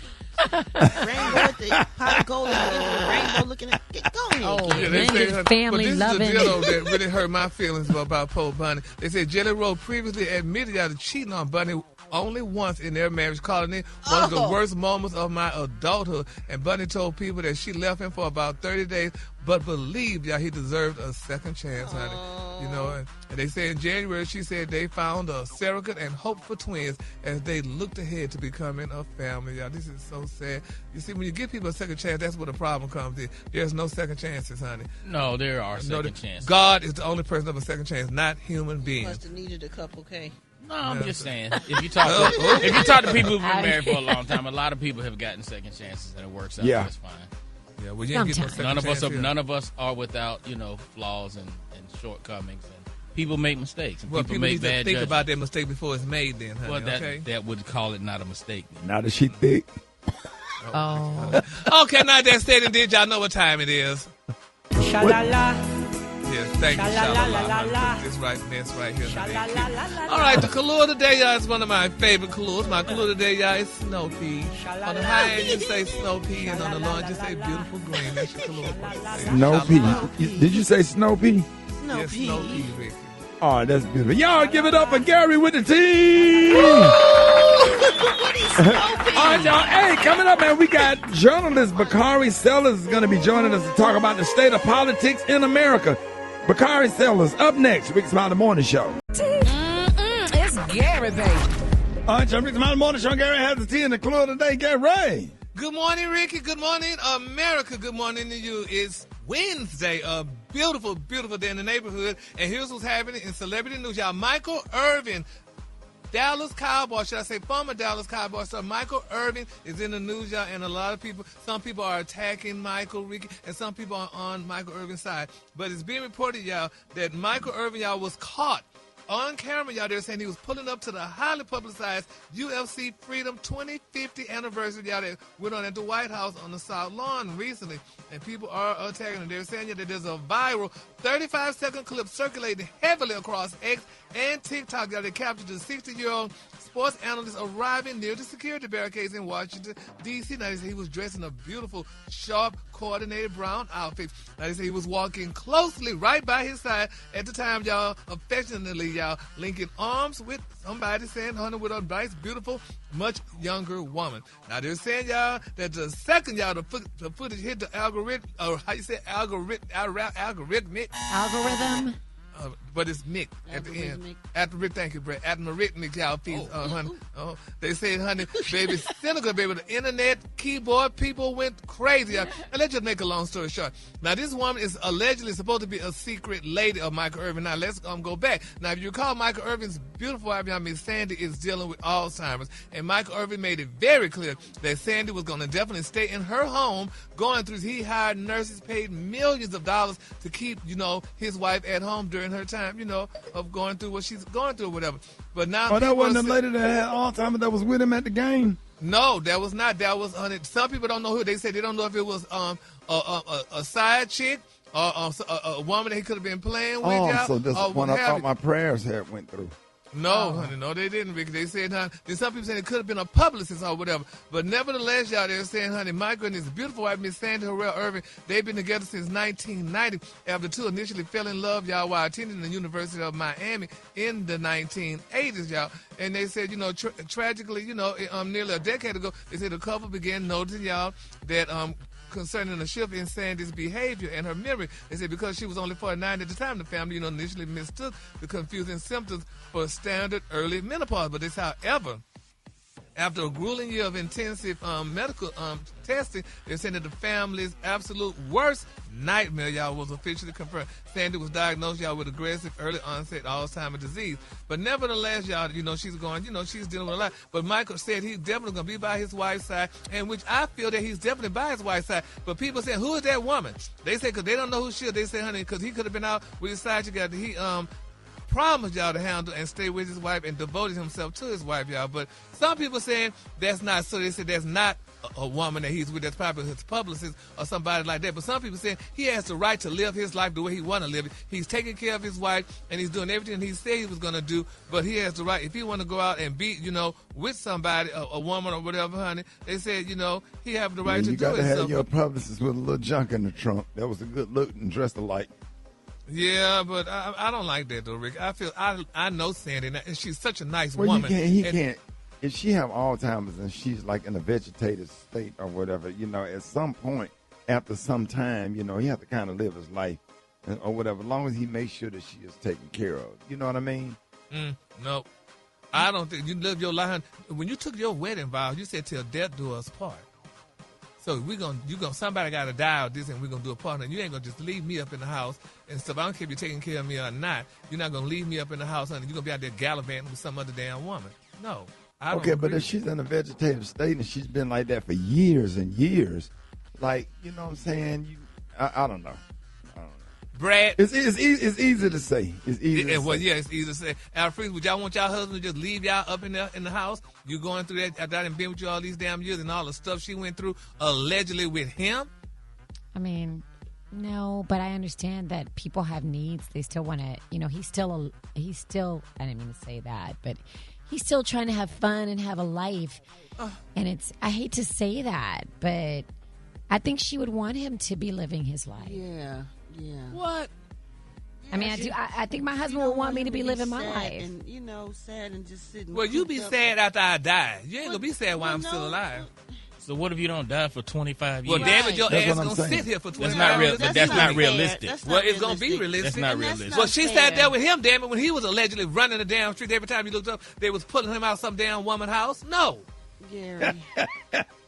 rainbow with the pot of gold rainbow looking at. Go ahead, Oh, kid. Yeah, they man, say, it's honey, family but this loving. is the deal though, that really hurt my feelings about Poe Bunny. They said Jelly Roll previously admitted to cheating on Bunny only once in their marriage, calling it one of the worst moments of my adulthood. And Bunny told people that she left him for about 30 days, but believed he deserved a second chance, honey. You know, and they say in January, she said they found a surrogate and hope for twins as they looked ahead to becoming a family. Y'all, this is so sad. You see, when you give people a second chance, that's where the problem comes in. There's no second chances, honey. No, there are No, second chances. God is the only person of a second chance, not human beings. Must have needed a couple K. No, I'm just saying. If you talk to people who've been married for a long time, a lot of people have gotten second chances and it works out Yeah. just fine. Yeah, well, you ain't getting no Sometimes. second None chance of us are without, flaws and shortcomings, and people make mistakes, and Well, people people make need to bad think judgments. about their mistake before it's made then, honey, Well, okay? that would call it not a mistake. Now that she thick. Oh, Okay, now that said and did, y'all know what time it is. Sha-la-la. Yes, thank you, Sha-la-la-la-la-la. This mess right here. Sha-la-la-la-la-la. All right, the color today, y'all, is one of my favorite colors. My color today, y'all, is snow pea. On the high end, you say snow pea, and on the low end, you say beautiful green. That's your color. Snow pea. Did you say snow pea? No Yes, pee. snow pea, Ricky. Oh, that's beautiful. Y'all give it up for Gary with the team. All right, y'all. Hey, coming up, man, we got journalist Bakari Sellers is going to be joining us to talk about the state of politics in America. Bakari Sellers up next. Rick's Smiley Morning Show. It's Gary, baby. All right, y'all. Rick's Smiley Morning Show. Gary has the tea in the clue today. Get ready. Good morning, Ricky. Good morning, America. Good morning to you. It's Wednesday, a beautiful, beautiful day in the neighborhood. And here's what's happening in celebrity news, y'all. Michael Irvin, Dallas Cowboy, should I say former Dallas Cowboy star Michael Irvin is in the news, y'all, and a lot of people, some people are attacking Michael, Ricky, and some people are on Michael Irvin's side. But it's being reported, y'all, that Michael Irvin, y'all, was caught on camera, y'all. They're saying he was pulling up to the highly publicized UFC Freedom 2050 anniversary, y'all, that went on at the White House on the South Lawn recently. And people are attacking him. They're saying that there's a viral 35-second clip circulating heavily across X and TikTok, y'all, that captured the 60-year-old sports analyst arriving near the security barricades in Washington, D.C. Now, they say he was dressed in a beautiful, sharp, coordinated brown outfit. Now, they say he was walking closely right by his side at the time, y'all, affectionately, y'all, linking arms with somebody saying, honey, with a nice, beautiful, much younger woman. Now, they're saying, y'all, that the second, y'all, the footage hit the algorithm, or how you say algorithm? algorithm. But it's Mick at the end. Thank you, Brett. Algorithmic, y'all, please, honey. Oh, they said, honey, baby, cynical, baby. The internet, keyboard, people went crazy. And let's just make a long story short. Now, this woman is allegedly supposed to be a secret lady of Michael Irvin. Now, let's go back. Now, if you recall, Michael Irvin's beautiful wife, Miss Sandy, is dealing with Alzheimer's. And Michael Irvin made it very clear that Sandy was going to definitely stay in her home going through. He hired nurses, paid millions of dollars to keep, his wife at home during her time, of going through what she's going through or whatever. But now, that wasn't the lady that had Alzheimer's that was with him at the game. No, that was not. That was some people don't know who. They say they don't know if it was a side chick or a woman that he could have been playing with. Oh, so this is one I thought my prayers had went through. No, honey, no, they didn't, Ricky. They said, honey, then some people said it could have been a publicist or whatever. But nevertheless, y'all, they're saying, honey, Michael and his beautiful wife, Miss Sandy Harrell Irving, they've been together since 1990 after the two initially fell in love, y'all, while attending the University of Miami in the 1980s, y'all. And they said, tragically, nearly a decade ago, they said the couple began noticing, y'all, that concerning a shift in Sandy's behavior and her memory. They said because she was only 49 at the time, the family, initially mistook the confusing symptoms for standard early menopause. But this, however, after a grueling year of intensive medical testing, they said that the family's absolute worst nightmare, y'all, was officially confirmed. Sandy was diagnosed, y'all, with aggressive early onset Alzheimer's disease. But nevertheless, y'all, she's going, she's dealing with a lot. But Michael said he's definitely going to be by his wife's side, and which I feel that he's definitely by his wife's side. But people saying, who is that woman? They say, because they don't know who she is. They say, honey, because he could have been out with his side together. He promised y'all to handle and stay with his wife and devoted himself to his wife, y'all. But some people saying that's not so. They said that's not a woman that he's with, that's probably his publicist or somebody like that. But some people saying he has the right to live his life the way he want to live it. He's taking care of his wife and he's doing everything he said he was going to do. But he has the right, if he want to go out and be, with somebody, a woman or whatever, honey. They said, he have the right to do it. You got to have your publicist with a little junk in the trunk. That was a good look and dressed alike. Yeah, but I don't like that though, Rick. I feel I know Sandy, and she's such a nice well, woman. He can't. If she have Alzheimer's and she's like in a vegetative state or whatever, at some point, after some time, he have to kind of live his life or whatever, as long as he makes sure that she is taken care of. You know what I mean? No, I don't think you live your life. When you took your wedding vows, you said till death do us part. So somebody got to die out this, and we're gonna do a partner. You ain't gonna just leave me up in the house and stuff. I don't care if you're taking care of me or not. You're not gonna leave me up in the house, honey. You're gonna be out there gallivanting with some other damn woman. No. Okay, but if she's in a vegetative state and she's been like that for years and years, like, you know what I'm saying? I don't know. Brad, it's easy to say. It's easy. Yeah, it's easy to say. Alfred, would y'all want y'all husband to just leave y'all up in the house? You going through that? I done been with you all these damn years and all the stuff she went through allegedly with him. I mean, no, but I understand that people have needs. They still want to. He's still. I didn't mean to say that, but he's still trying to have fun and have a life. And I hate to say that, but I think she would want him to be living his life. Yeah. What? I mean, I think my husband would want me to be living my life. And, sad and just sitting. Well, you be sad after I die. You ain't going to be sad while I'm still alive. So what if you don't die for 25 years? Well, damn it, your ass going to sit here for 25 years. That's not realistic. Well, it's going to be realistic. That's not realistic. Well, she sat there with him, damn it, when he was allegedly running the damn street. Every time you looked up, they was pulling him out some damn woman's house. No. Gary.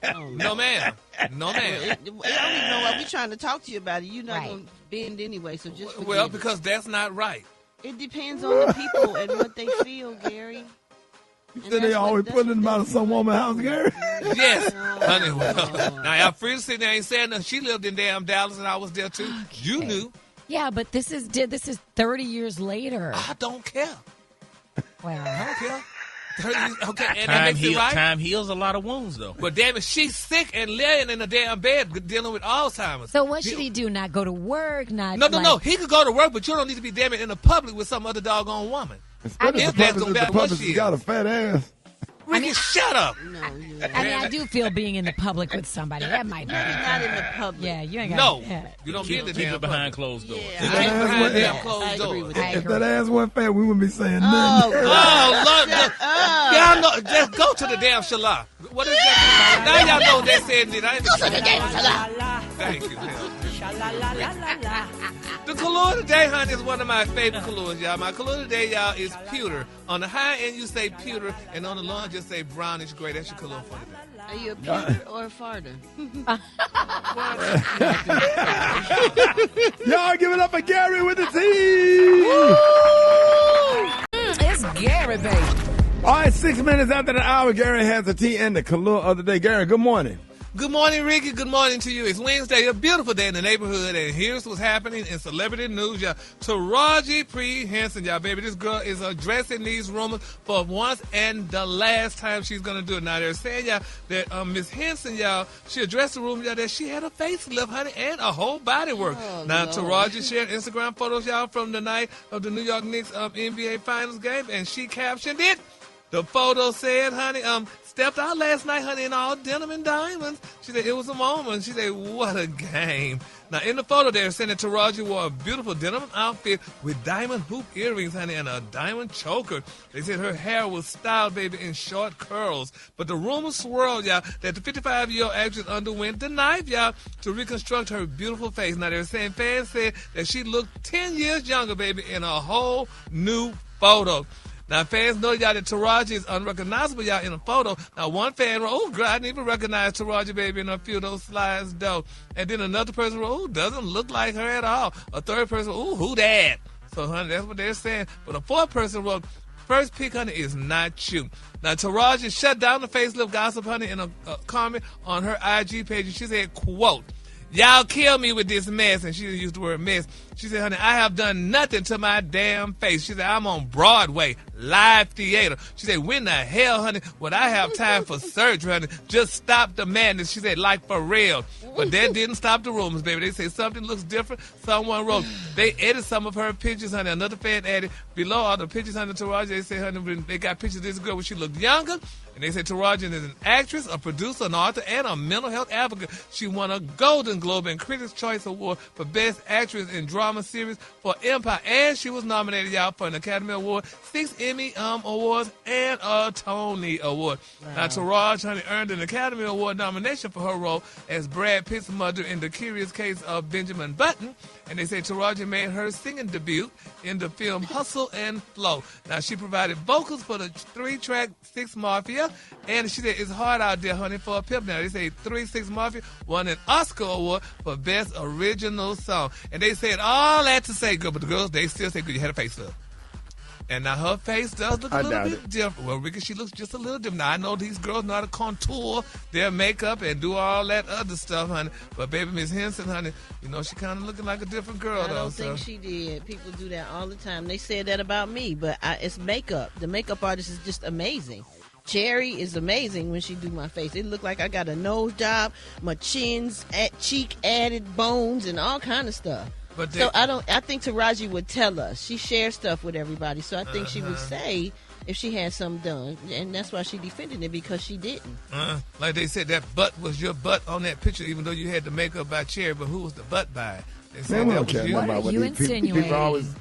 No, ma'am. No, ma'am. I don't even know why we're trying to talk to you about it. You're not going to bend anyway, so just forget it. Because that's not right. It depends on the people and what they feel, Gary. You said they always putting him out of some woman's house, Gary? Yes. Honey, now, Alfreda sitting there ain't saying nothing. She lived in damn Dallas, and I was there, too. Okay. You knew. Yeah, but this is 30 years later. I don't care. Well, I don't care. Okay, and that makes it right. Time heals a lot of wounds, though. But damn it, she's sick and laying in a damn bed dealing with Alzheimer's. So what should he do? Not go to work? No. He could go to work, but you don't need to be damn it in the public with some other doggone woman. The publicist got a fat ass. Rickey, shut up. No, I do feel being in the public with somebody. That might be. Not in the public. Yeah, you ain't got. No, you don't be in the damn behind closed doors. Yeah, behind damn closed doors. If that ass wasn't fat, we wouldn't be saying nothing. Oh, Lord. Y'all know, just go to the damn Shala. What is that? Now y'all know they said it. Go to the damn Shala. Thank you. The color today, honey, is one of my favorite colors, y'all. My color today, y'all, is pewter. On the high end, you say pewter, and on the low end, just say brownish gray. That's your color for today. Are you a pewter or a farter? Y'all give it up for Gary with the T. It's Gary, baby. All right, 6 minutes after the hour, Gary has the tea and the color of the day. Gary, good morning. Good morning, Rickey. Good morning to you. It's Wednesday, a beautiful day in the neighborhood, and here's what's happening in celebrity news, y'all. Taraji P. Henson, y'all, baby. This girl is addressing these rumors for once and the last time she's going to do it. Now, they're saying, y'all, that Miss Henson, y'all, she addressed the rumor, y'all, that she had a facelift, honey, and a whole body work. Oh, now, Lord. Taraji shared Instagram photos, y'all, from the night of the New York Knicks NBA Finals game, and she captioned it. The photo said, honey, stepped out last night, honey, in all denim and diamonds. She said, it was a moment. She said, what a game. Now, in the photo, they're saying that Taraji wore a beautiful denim outfit with diamond hoop earrings, honey, and a diamond choker. They said her hair was styled, baby, in short curls. But the rumors swirled, y'all, that the 55-year-old actress underwent the knife, y'all, to reconstruct her beautiful face. Now, they're saying fans said that she looked 10 years younger, baby, in a whole new photo. Now, fans know, y'all, that Taraji is unrecognizable, y'all, in a photo. Now, one fan wrote, oh, girl, I didn't even recognize Taraji, baby, in a few of those slides, though. And then another person wrote, oh, doesn't look like her at all. A third person, oh, who that? So, honey, that's what they're saying. But a fourth person wrote, first pick, honey, is not you. Now, Taraji shut down the facelift gossip, honey, in a comment on her IG page. And she said, quote, y'all kill me with this mess. And she used the word mess. She said, honey, I have done nothing to my damn face. She said, I'm on Broadway, live theater. She said, when the hell, honey, would I have time for surgery, honey? Just stop the madness. She said, like for real. But that didn't stop the rumors, baby. They say something looks different. Someone wrote, they edited some of her pictures, honey. Another fan added, below all the pictures, honey, Taraji, they say, honey, they got pictures of this girl when she looked younger. And they say Taraji is an actress, a producer, an author, and a mental health advocate. She won a Golden Globe and Critics' Choice Award for Best Actress in Drama Series for Empire. And she was nominated, y'all, for an Academy Award, 6 Emmy Awards, and a Tony Award. Wow. Now, Taraji, honey, earned an Academy Award nomination for her role as Brad Pitt's mother in The Curious Case of Benjamin Button. And they say Taraji made her singing debut in the film Hustle and Flow. Now, she provided vocals for the 3-track 6 Mafia. And she said, it's hard out there, honey, for a pimp. Now, they say 3 6 Mafia won an Oscar Award for Best Original Song. And they said all that to say, good, but the girls, they still say, good, you had a facelift. And now her face does look a little bit different. Well, Rickey, she looks just a little different. Now, I know these girls know how to contour their makeup and do all that other stuff, honey. But baby, Miss Henson, honey, you know, she kind of looking like a different girl, though. I don't think she did. People do that all the time. They said that about me, but it's makeup. The makeup artist is just amazing. Cherry is amazing when she do my face. It look like I got a nose job, my chin's cheek added bones and all kind of stuff. But so I think Taraji would tell us. She shares stuff with everybody, so I think she would say if she had something done, and that's why she defended it, because she didn't. Like they said, that butt was your butt on that picture, even though you had the makeup by Cherry, but who was the butt by? They said that was you. What are you insinuating? People always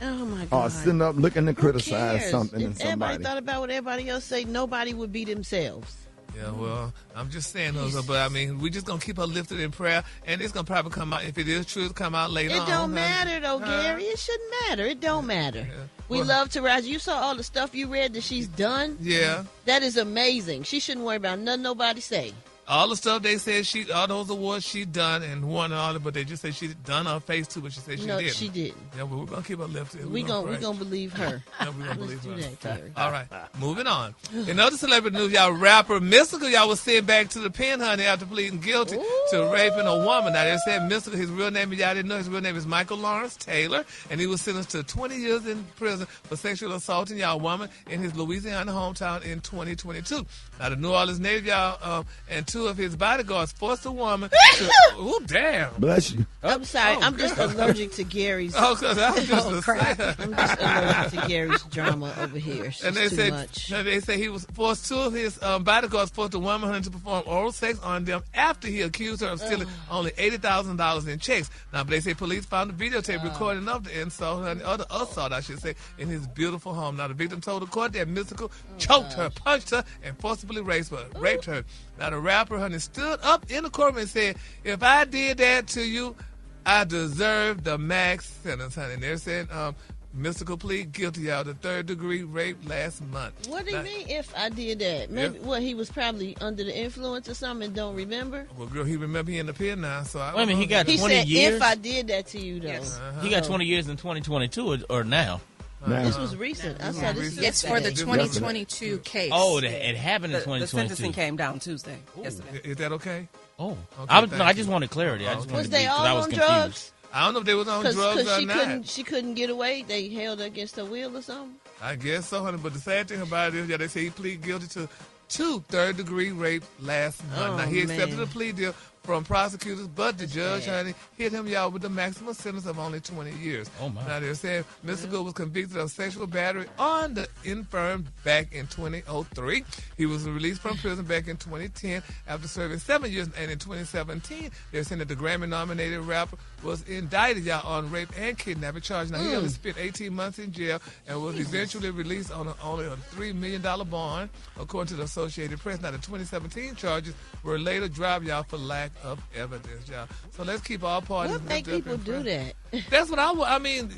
sitting up looking to criticize something in somebody. Everybody thought about what everybody else say. Nobody would be themselves. Yeah, well, I'm just saying those, but I mean, we're just gonna keep her lifted in prayer, and it's gonna probably come out. If it is true, it'll come out later on. It don't matter though, Gary. It shouldn't matter. It don't matter. Yeah. We love Taraji. You saw all the stuff you read that she's done. Yeah, that is amazing. She shouldn't worry about nothing nobody say. All the stuff they said all those awards she done and won all it, but they just said she done her face too, but she said she didn't. No, she didn't. Yeah, but we're gonna keep her lifted. We're gonna believe her. Yeah, we're gonna believe her. That, Terry. All right, moving on. In other celebrity news, y'all, rapper Mystical, y'all, was sent back to the pen, honey, after pleading guilty to raping a woman. Now, they said Mystical, his real name, y'all didn't know, his real name is Michael Lawrence Taylor, and he was sentenced to 20 years in prison for sexual assaulting y'all woman in his Louisiana hometown in 2022. Now, the New Orleans native, y'all, and 2 of his bodyguards forced a woman to... Oh, damn. Bless you. I'm sorry. I'm just allergic to Gary's... Oh, because I was just crap. I'm just allergic to Gary's drama over here. It's and they too said, much. They say he was forced, 2 of his bodyguards forced a woman, honey, to perform oral sex on them after he accused her of stealing only $80,000 in checks. Now, but they say police found a videotape recording of the insult, honey, or the assault, I should say, in his beautiful home. Now, the victim told the court that Mystical choked her, punched her, and forcibly raped her. Now, the rapper, honey, stood up in the courtroom and said, if I did that to you, I deserve the max sentence, honey. And they're saying Mystical plead guilty, y'all, to 3rd-degree rape last month. What do you mean if I did that? Maybe he was probably under the influence or something and don't remember? Well, girl, he remember he in the pen now, so I Wait a minute, he got 20 years? He said, years? if I did that to you, though. Yes. He got 20 years in 2022 or now? This was recent. I saw this. It's for the yesterday. 2022 case. Oh, it happened in The 2022. sentencing came down Tuesday. Yesterday. Is that okay? Oh, Okay, I just wanted clarity. I just Okay. wanted Was to be, they 'cause all I was on confused. drugs? I don't know if they was on drugs Because or not. she couldn't get away. They held her against her will or something. I guess so, honey. But the sad thing about it is, they say he pleaded guilty to 2 third-degree rape last month. Oh, Now, he accepted man. the plea deal from prosecutors, but the judge, honey, hit him, y'all, with the maximum sentence of only 20 years. Oh, my. Now, they're saying Mr. Good was convicted of sexual battery on the infirm back in 2003. He was released from prison back in 2010 after serving 7 years, and in 2017, they're saying that the Grammy-nominated rapper was indicted, y'all, on rape and kidnapping charges. Now, he only spent 18 months in jail and was eventually released on only a $3 million bond, according to the Associated Press. Now, the 2017 charges were later dropped, y'all, for lack of evidence, y'all. So let's keep all parties. What make people do that? That's what I mean.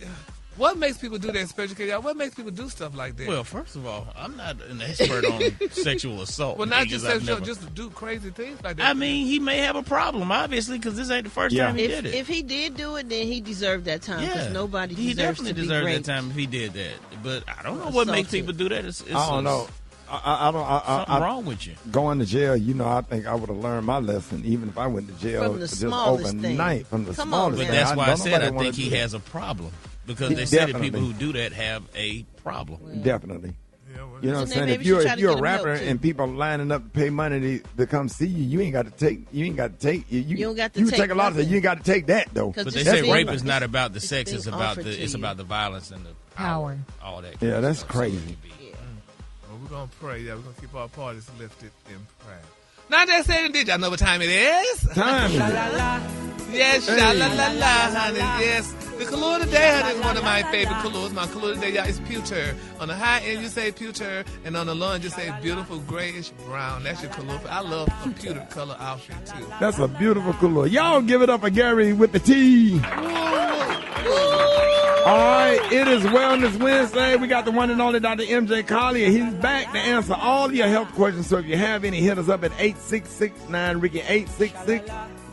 What makes people do that, especially because y'all? What makes people do stuff like that? Well, first of all, I'm not an expert on sexual assault. Well, not because just I've sexual, never- just to do crazy things like that. I mean, he may have a problem, obviously, because this ain't the first Yeah. time he did it. If he did do it, then he deserved that time. Because nobody he deserves definitely to be deserved raped. that time if he did that. But I don't know what makes Assaulted. people do that. It's I don't know. I something don't. wrong with you. Going to jail, I think I would have learned my lesson, even if I went to jail From the just smallest overnight. thing. From the Come on, smallest But thing. that's why I don't said nobody I wanna think he do that. has a problem. Because they say that Definitely. people who do that have a problem. Definitely. Yeah, well, You know what I'm So saying? maybe If she you're tried to a get him rapper help, too. and people lining up to pay money to come see you, you ain't got to take. You ain't got to take. You don't got to you take take a lot of nothing. it. You ain't got to take that though. 'Cause But they just say being- rape is not about the it's sex; being it's about offered the to it's you. about the violence and the Power. all that. Yeah, kind of that's stuff. So crazy. it could be- well, we're gonna pray. Yeah, we're gonna keep our parties lifted in prayer. Now that said, did y'all know what time it is? Time. Yes, sha la la la, honey. Yes, the color today, honey, is one of my favorite colors. My color today, y'all, is pewter. On the high end, you say pewter, and on the low end, you say beautiful grayish brown. That's your color. I love a pewter color outfit too. That's a beautiful color. Y'all give it up for Gary with the T. All right, it is Wellness Wednesday. We got the one and only Dr. MJ Collier. He's back to answer all your health questions. So if you have any, hit us up at 866-9-RICKEY,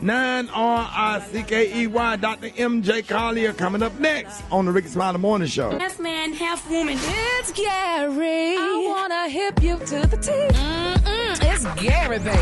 866-9-RICKEY. Dr. MJ Collier coming up next on the Rickey Smiley Morning Show. Half man, half woman. It's Gary. I wanna hip you to the T. It's Gary, baby.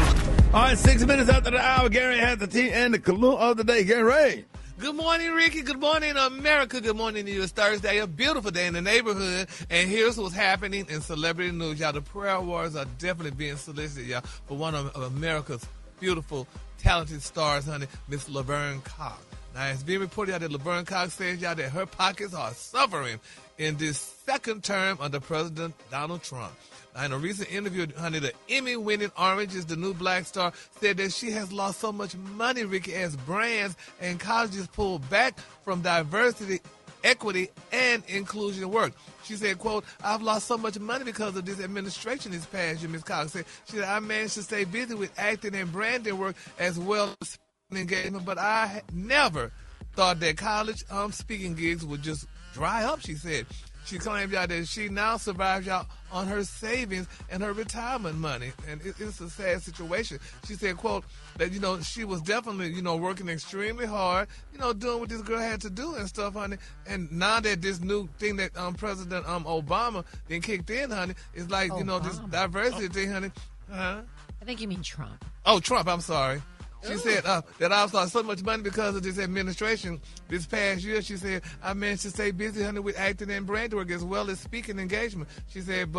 All right, 6 minutes after the hour, Gary has the tea and the color of the day. Gary. Good morning, Ricky. Good morning, America. Good morning to you. It's Thursday, a beautiful day in the neighborhood. And here's what's happening in celebrity news. Y'all, the prayer awards are definitely being solicited, y'all, for one of America's beautiful, talented stars, honey, Miss Laverne Cox. Now, it's being reported out that Laverne Cox says, y'all, that her pockets are suffering in this second term under President Donald Trump. Now, in a recent interview, honey, the Emmy-winning Orange is the New Black star said that she has lost so much money, Ricky, as brands and colleges pull back from diversity, equity, and inclusion work. She said, quote, I've lost so much money because of this administration this past year, Ms. Cox said. She said, I managed to stay busy with acting and branding work as well as engagement, but I never thought that college speaking gigs would just dry up, she said. She claimed, y'all, that she now survives, y'all, on her savings and her retirement money. And it's a sad situation. She said, quote, that, she was definitely, working extremely hard, doing what this girl had to do and stuff, honey. And now that this new thing that President Obama then kicked in, honey, it's like, this diversity thing, honey. Huh? I think you mean Trump. Oh, Trump, I'm sorry. She said that I've lost so much money because of this administration this past year. She said, I managed to stay busy, honey, with acting and brand work as well as speaking engagement. She said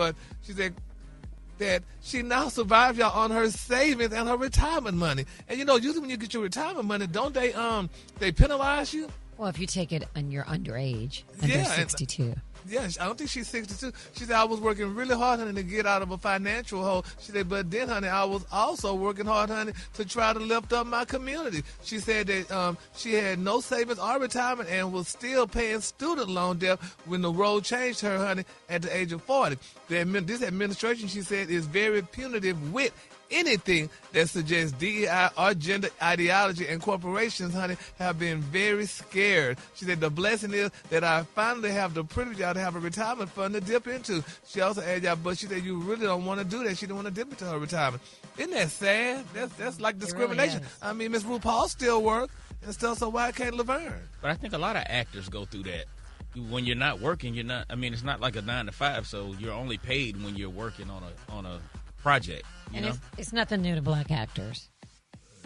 that she now survives, y'all, on her savings and her retirement money. And, usually when you get your retirement money, don't they penalize you? Well, if you take it and you're underage, under Yeah, 62. Yeah, I don't think she's 62. She said, I was working really hard, honey, to get out of a financial hole. She said, but then, honey, I was also working hard, honey, to try to lift up my community. She said that she had no savings or retirement and was still paying student loan debt when the road changed her, honey, at the age of 40. This administration, she said, is very punitive with anything that suggests DEI or gender ideology, and corporations, honey, have been very scared. She said, the blessing is that I finally have the privilege, y'all, to have a retirement fund to dip into. She also added, y'all, but she said, you really don't want to do that. She didn't want to dip into her retirement. Isn't that sad? That's like discrimination. Really is. I mean, Miss RuPaul still work and stuff, so why can't Laverne? But I think a lot of actors go through that. when you're not working, you're not. I mean, it's not like a 9 to 5, so you're only paid when you're working on a project. You know, it's nothing new to black actors.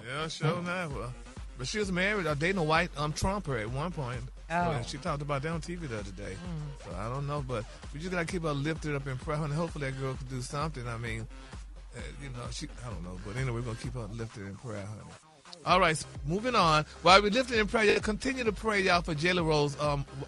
Yeah, sure not. Well, but she was married or dating a white Trumper at one point. Oh. So she talked about that on TV the other day. So I don't know, but we just gotta keep her lifted up in prayer, and hopefully that girl can do something. I mean, I don't know, but anyway, we're gonna keep her lifted in prayer, honey. All right, moving on. While we're lifting in prayer, continue to pray, y'all, for Jelly Roll's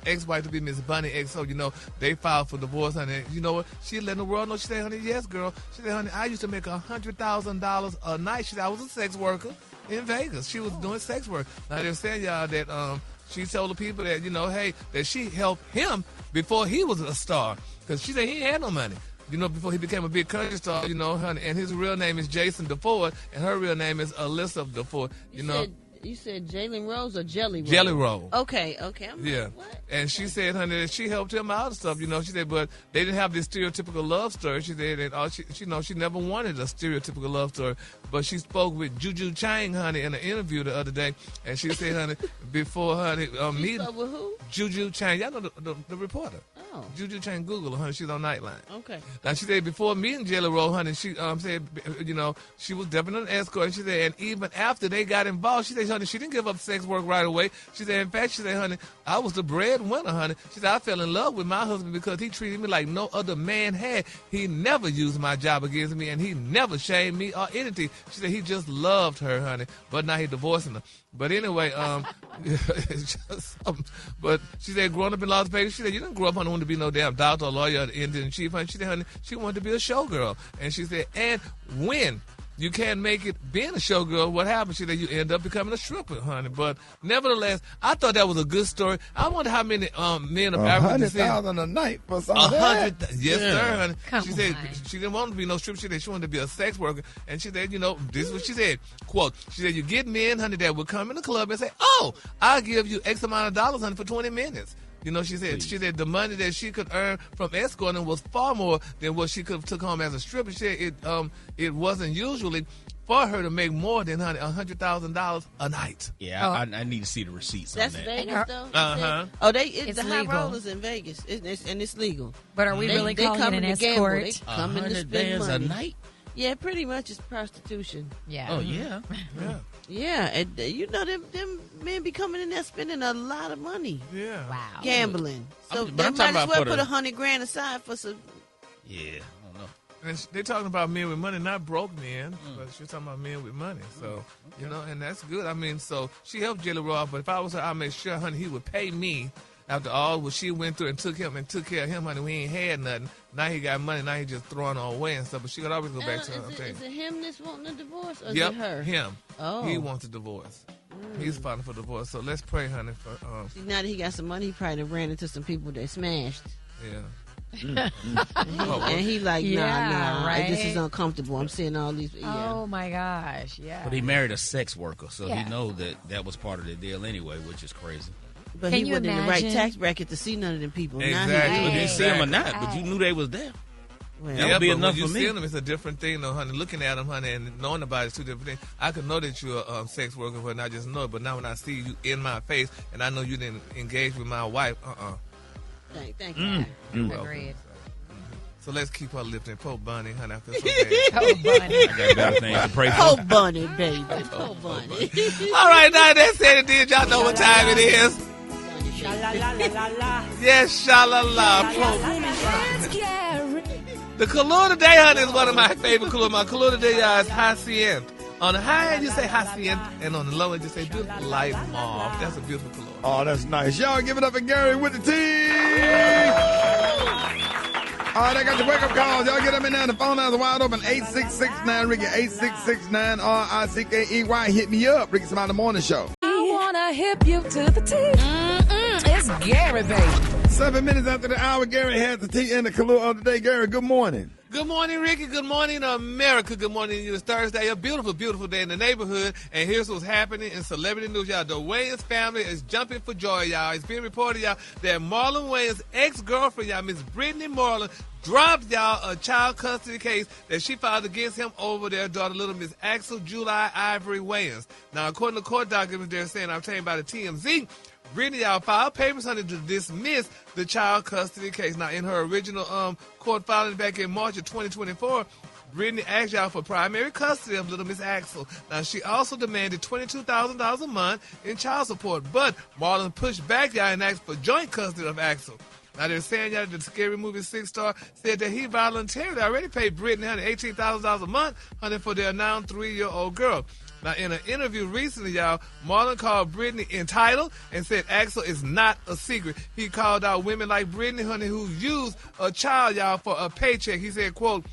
ex-wife to be Miss Bunny XO. They filed for divorce, honey. You know what? She letting the world know. She said, honey, yes, girl. She said, honey, I used to make $100,000 a night. She said, I was a sex worker in Vegas. She was doing sex work. Now, they're saying, y'all, that she told the people that, hey, that she helped him before he was a star. Because she said he had no money. Before he became a big country star, honey, and his real name is Jason DeFord, and her real name is Alyssa DeFord. You said Jalen Rose or Jelly Roll? Jelly Roll. Okay. Yeah. What? And she said, honey, that she helped him out and stuff, She said, but they didn't have this stereotypical love story. She said that she never wanted a stereotypical love story. But she spoke with Juju Chang, honey, in an interview the other day. And she said, honey, before, honey, meeting. Spoke with who? Juju Chang. Y'all know the reporter. Oh. Juju Chang, Google her, honey. She's on Nightline. Okay. Now, she said before meeting Jelly Roll, honey, she said, she was definitely an escort. And she said, and even after they got involved, she said, honey, she didn't give up sex work right away. She said, in fact, honey, I was the breadwinner, honey. She said, I fell in love with my husband because he treated me like no other man had. He never used my job against me, and he never shamed me or anything. She said he just loved her, honey, but now he divorcing her. But anyway, it's just but she said, growing up in Las Vegas, she said, you didn't grow up, honey, wanting to be no damn doctor or lawyer or Indian chief, honey. She said, honey, she wanted to be a showgirl. And she said, and when you can't make it being a showgirl, what happens? She said, you end up becoming a stripper, honey. But nevertheless, I thought that was a good story. I wonder how many men of African descent. $100,000 a night for some of that. Yes, sir, honey. Come she said on. she didn't want to be no stripper. She said she wanted to be a sex worker. And she said, this is what she said. Quote, she said, you get men, honey, that would come in the club and say, oh, I'll give you X amount of dollars, honey, for 20 minutes. She said the money that she could earn from escorting was far more than what she could have took home as a stripper. She said it wasn't usually for her to make more than, honey, $100,000 a night. Yeah, I need to see the receipts on that. That's Vegas, though? Uh-huh. Oh, It's the high legal. rollers in Vegas, and it's legal. But are we really calling it an escort? They come in to spend $100 money. a night? Yeah, pretty much it's prostitution. Yeah. Oh, yeah. Yeah. Yeah, and them men be coming in there spending a lot of money Yeah. Wow. gambling. So but they I'm might talking as about well for put the- $100,000 aside for some. Yeah, I don't know. And they're talking about men with money, not broke men, but she's talking about men with money. So, and that's good. I mean, so she helped Jelly Roll, but if I was her, I'd make sure, honey, he would pay me after all what she went through and took care of him, honey. We ain't had nothing. Now he got money. Now he just throwing it away and stuff. But she could always go back to her. Is it him that's wanting a divorce, or Yep, is it her? him. Oh. He wants a divorce. He's filing for divorce. So let's pray, honey, for See, now that he got some money, he probably done ran into some people that smashed. yeah. And he like, Yeah, nah, right? this is uncomfortable. I'm seeing all these. Yeah. Oh my gosh. Yeah. But he married a sex worker, so Yeah. he know that was part of the deal anyway, which is crazy. But Can he you wasn't in the right imagine? tax bracket to see none of them people. Now Exactly. But he you is. didn't see him or Exactly. not, but you knew they was there. Well, That would be but enough when you for me. see them, it's a different thing, though, honey. Looking at them, honey, and knowing about it is two different things. I could know that you're a sex worker, but I just know it. But now when I see you in my face, and I know you didn't engage with my wife, Thank you. You're welcome. Agreed. So let's keep her lifting. Pope Bunny, honey, I feel so bad. Oh, bunny. I got better things to pray for. Pope Bunny, baby. Pope Bunny. All right, now that's it. Did y'all know what time it is? Yes, shalala. It's Gary. The color today, honey, is one of my favorite colors. My color today is Hyacinth. On the high end, you say Hyacinth, and on the low end, you say beautiful light mauve. That's a beautiful color. Oh, that's nice. Y'all give it up for Gary with the T. All right, I got your wake-up calls. Y'all get them in there. The phone lines are wide open. 8669 Rickey, 8669 RICKEY. Hit me up, Rickey Smiley Morning Show. I wanna hip you to the T. It's Gary, baby. 7 minutes after the hour, Gary has the T in the color of the day. Gary, good morning. Good morning, Ricky. Good morning, America. Good morning to you. It's Thursday, a beautiful, beautiful day in the neighborhood. And here's what's happening in celebrity news, y'all. The Wayans family is jumping for joy, y'all. It's being reported, y'all, that Marlon Wayans' ex-girlfriend, y'all, Miss Brittany Marlon, dropped, y'all, a child custody case that she filed against him over their daughter, little Miss Axel July Ivory Wayans. Now, according to court documents, they're saying, I'm telling you about the TMZ, Brittany, y'all, filed papers, honey, to dismiss the child custody case. Now, in her original court filing back in March of 2024, Brittany asked y'all for primary custody of little Miss Axel. Now, she also demanded $22,000 a month in child support, but Marlon pushed back, y'all, and asked for joint custody of Axel. Now, they're saying, y'all, the Scary Movie 6-star said that he voluntarily already paid Brittany, honey, $18,000 a month, honey, for their now 3-year-old girl. Now, in an interview recently, y'all, Marlon called Brittany entitled and said Axel is not a secret. He called out women like Brittany, honey, who use a child, y'all, for a paycheck. He said, quote,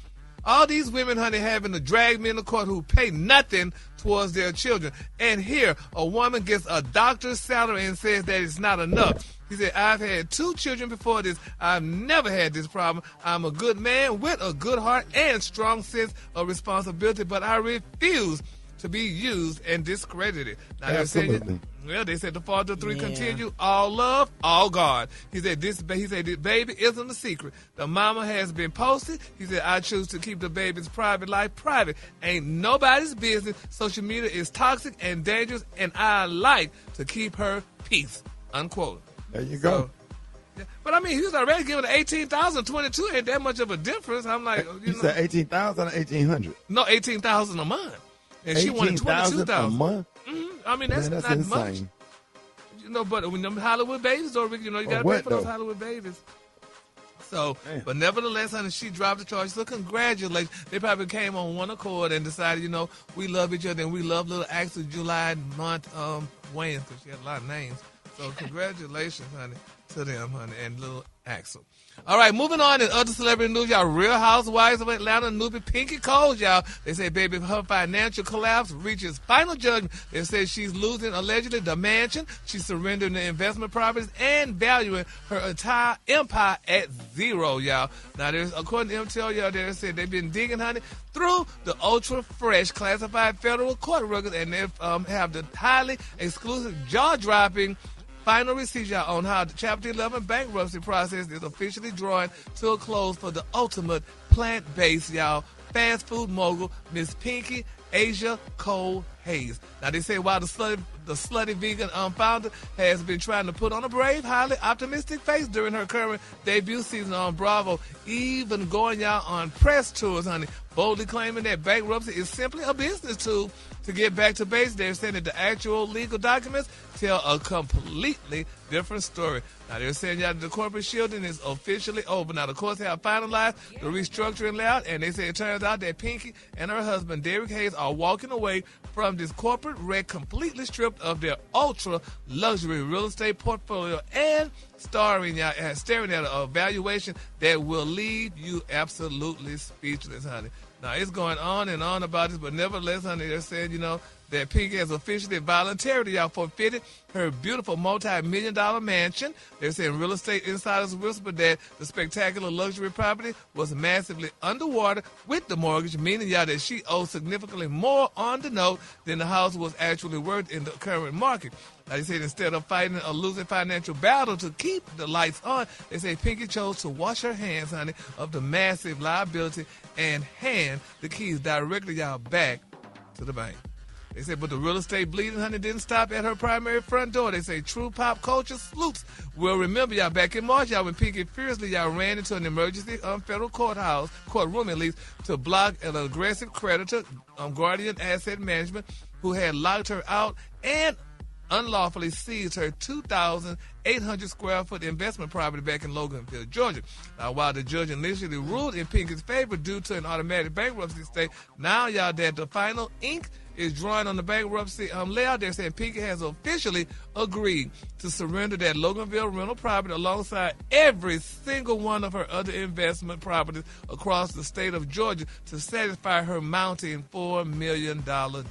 all these women, honey, having to drag me in the court who pay nothing towards their children. And here, a woman gets a doctor's salary and says that it's not enough. He said, I've had 2 children before this. I've never had this problem. I'm a good man with a good heart and strong sense of responsibility, but I refuse to be used and discredited. Now, Absolutely. They said the father of 3 continue, all love, all God. He said this baby isn't a secret. The mama has been posted. He said, I choose to keep the baby's private life private. Ain't nobody's business. Social media is toxic and dangerous, and I like to keep her peace. Unquote. There you go. Yeah. But I mean, he was already giving $18,022. Ain't that much of a difference. I'm like, you said 18,000 or 1,800? No, $18,000 a month. And she wanted $22,000 a month. I mean, that's not insane. much. You know, but when them Hollywood babies, though, Rick, you know, you got to pay for those Hollywood babies. So, but nevertheless, honey, she dropped the charge. So congratulations. They probably came on one accord and decided, you know, we love each other and we love little Axel July month Wayne, because she had a lot of names. So congratulations, honey, to them, honey, and little Axel. All right, moving on in other celebrity news, y'all. Real Housewives of Atlanta newbie Pinky Coles, y'all. They say, baby, her financial collapse reaches final judgment. They say she's losing, allegedly, the mansion. She's surrendering the investment properties and valuing her entire empire at 0, y'all. Now, according to MTL, y'all, they said they've been digging, honey, through the ultra-fresh classified federal court records, and they have the highly exclusive, jaw-dropping final receipt, y'all, on how the Chapter 11 bankruptcy process is officially drawing to a close for the ultimate plant-based, y'all, fast food mogul, Miss Pinky Asia Cole Hayes. Now, they say while the slutty vegan founder has been trying to put on a brave, highly optimistic face during her current debut season on Bravo, even going, y'all, on press tours, honey, boldly claiming that bankruptcy is simply a business tool to get back to base. They're saying that the actual legal documents tell a completely different story. Now, they're saying, y'all, the corporate shielding is officially over. Now, the courts have finalized the restructuring layout, and they say it turns out that Pinky and her husband, Derek Hayes, are walking away from this corporate wreck completely stripped of their ultra-luxury real estate portfolio and staring at a valuation that will leave you absolutely speechless, honey. Now, it's going on and on about this, but nevertheless, honey, they're saying, you know, that Pinky has officially voluntarily, y'all, forfeited her beautiful multi-million-dollar mansion. They're saying real estate insiders whisper that the spectacular luxury property was massively underwater with the mortgage, meaning, y'all, that she owes significantly more on the note than the house was actually worth in the current market. Now, they said instead of fighting a losing financial battle to keep the lights on, they say Pinky chose to wash her hands, honey, of the massive liability and hand the keys directly, y'all, back to the bank. They said, but the real estate bleeding, honey, didn't stop at her primary front door. They say true pop culture sleuths will remember, y'all, back in March, y'all, when Pinky fiercely, y'all, ran into an emergency federal courtroom at least, to block an aggressive creditor, Guardian Asset Management, who had locked her out and unlawfully seized her 2,800 square foot investment property back in Loganville, Georgia. Now, while the judge initially ruled in Pinky's favor due to an automatic bankruptcy stay, now, y'all, that the final ink is drawing on the bankruptcy layout, they're saying Pinky has officially agreed to surrender that Loganville rental property alongside every single one of her other investment properties across the state of Georgia to satisfy her mounting $4 million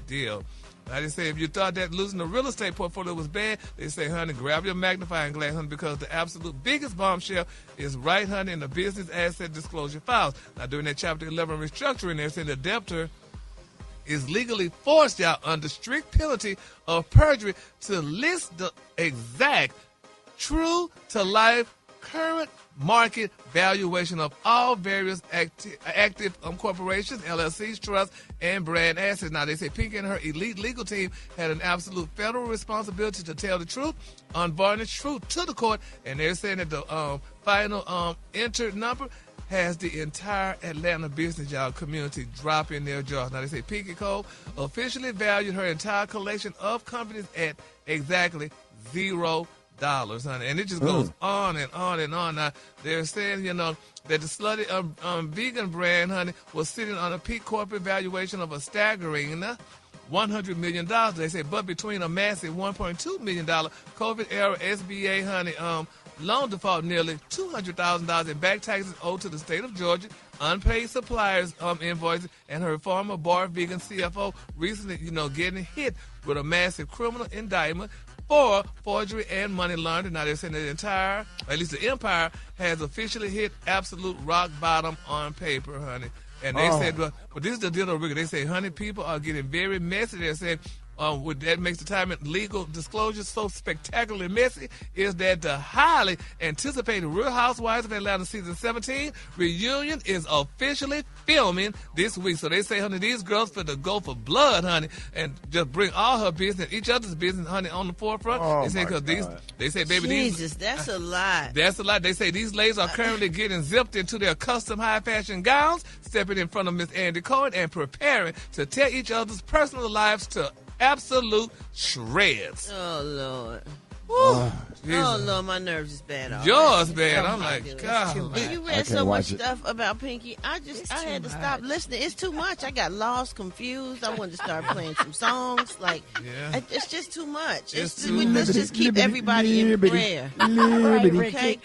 deal. Now, they say if you thought that losing the real estate portfolio was bad, they say, honey, grab your magnifying glass, honey, because the absolute biggest bombshell is right, honey, in the business asset disclosure files. Now, during that Chapter 11 restructuring, they're saying the debtor is legally forced, y'all, under strict penalty of perjury to list the exact true-to-life current market valuation of all various active corporations, LLCs, trusts, and brand assets. Now, they say Pinky and her elite legal team had an absolute federal responsibility to tell the truth, unvarnished truth to the court, and they're saying that the final entered number has the entire Atlanta business community dropping their jaws. Now, they say Pinky Cole officially valued her entire collection of companies at exactly $0, honey. And it just goes on and on and on. Now, they're saying, that the slutty vegan brand, honey, was sitting on a peak corporate valuation of a staggering $100 million. They say, but between a massive $1.2 million COVID-era SBA, honey, loan default, nearly $200,000 in back taxes owed to the state of Georgia, unpaid suppliers invoices, and her former bar vegan CFO recently, getting hit with a massive criminal indictment for forgery and money laundering. Now, they're saying the entire, at least the empire, has officially hit absolute rock bottom on paper, honey. And they said, but this is the deal, Rickey. They say, honey, people are getting very messy. They're saying, that makes the time and legal disclosure so spectacularly messy is that the highly anticipated Real Housewives of Atlanta season 17 reunion is officially filming this week. So they say, honey, these girls finna go for blood, honey, and just bring all her business, each other's business, honey, on the forefront. They say, they say, baby, Jesus, that's a lot. That's a lot. They say these ladies are currently getting zipped into their custom high fashion gowns, stepping in front of Miss Andy Cohen and preparing to tear each other's personal lives to absolute shreds. Oh, Lord. Oh, Lord, my nerves is bad. Yours bad. I'm like, God. You read so much stuff about Pinky. I had to stop listening. It's too much. I got lost, confused. I wanted to start playing some songs. Like, it's just too much. Let's just keep everybody in prayer. Okay?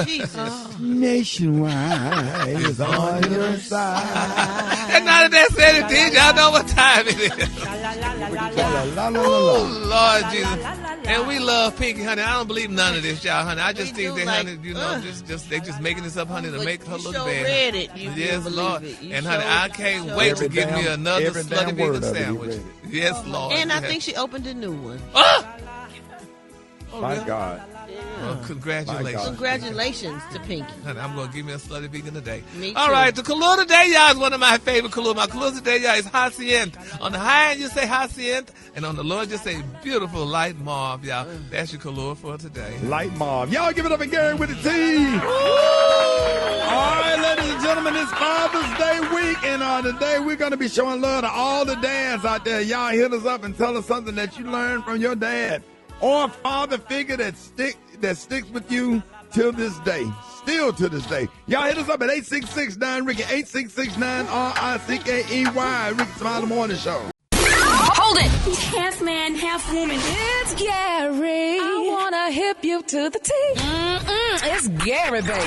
Jesus. Nationwide is on your side. And now that that's said it, did y'all know what time it is? Oh, Lord Jesus. And we love Pinky, honey. I don't believe none of this, y'all, honey. I just think that, honey, they just making this up, honey, to make her look bad. Read it. Yes, Lord. And, honey, I can't wait to give me another slutty vegan sandwich. Yes, Lord. And I think she opened a new one. My God. Well, congratulations. Congratulations to Pinky. Honey, I'm going to give me a slutty vegan today. Me too. All right, the color today, y'all, is one of my favorite colors. My color today, y'all, is Hacienda. On the high end, you say Hacienda, and on the low end, you say beautiful light mauve, y'all. That's your color for today. Light mauve. Y'all give it up again with the team. All right, ladies and gentlemen, it's Father's Day week, and today we're going to be showing love to all the dads out there. Y'all hit us up and tell us something that you learned from your dad or a father figure that sticks with you till this day. Still to this day. Y'all hit us up at 866-9-RICKEY, 866-9-RICKEY, Rickey Smiley Morning Show. Hold it! Half man, half woman. It's Gary. I wanna hip you to the T. It's Gary, baby.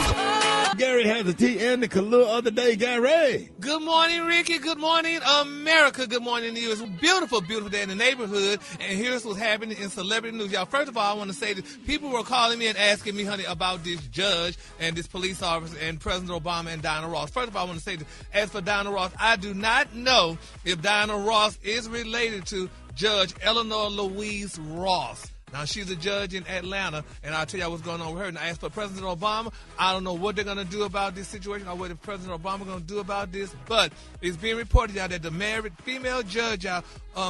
Gary has the tea and the color of the day. Gary. Good morning, Rickey. Good morning, America. Good morning to you. It's a beautiful, beautiful day in the neighborhood, and here's what's happening in celebrity news. Y'all, first of all, I want to say that people were calling me and asking me, honey, about this judge and this police officer and President Obama and Diana Ross. First of all, I want to say that as for Diana Ross, I do not know if Diana Ross is related to Judge Eleanor Louise Ross. Now, she's a judge in Atlanta, and I'll tell you what's going on with her. And as for President Obama, I don't know what they're going to do about this situation or what President Obama is going to do about this, but it's being reported, y'all, that the married female judge, y'all,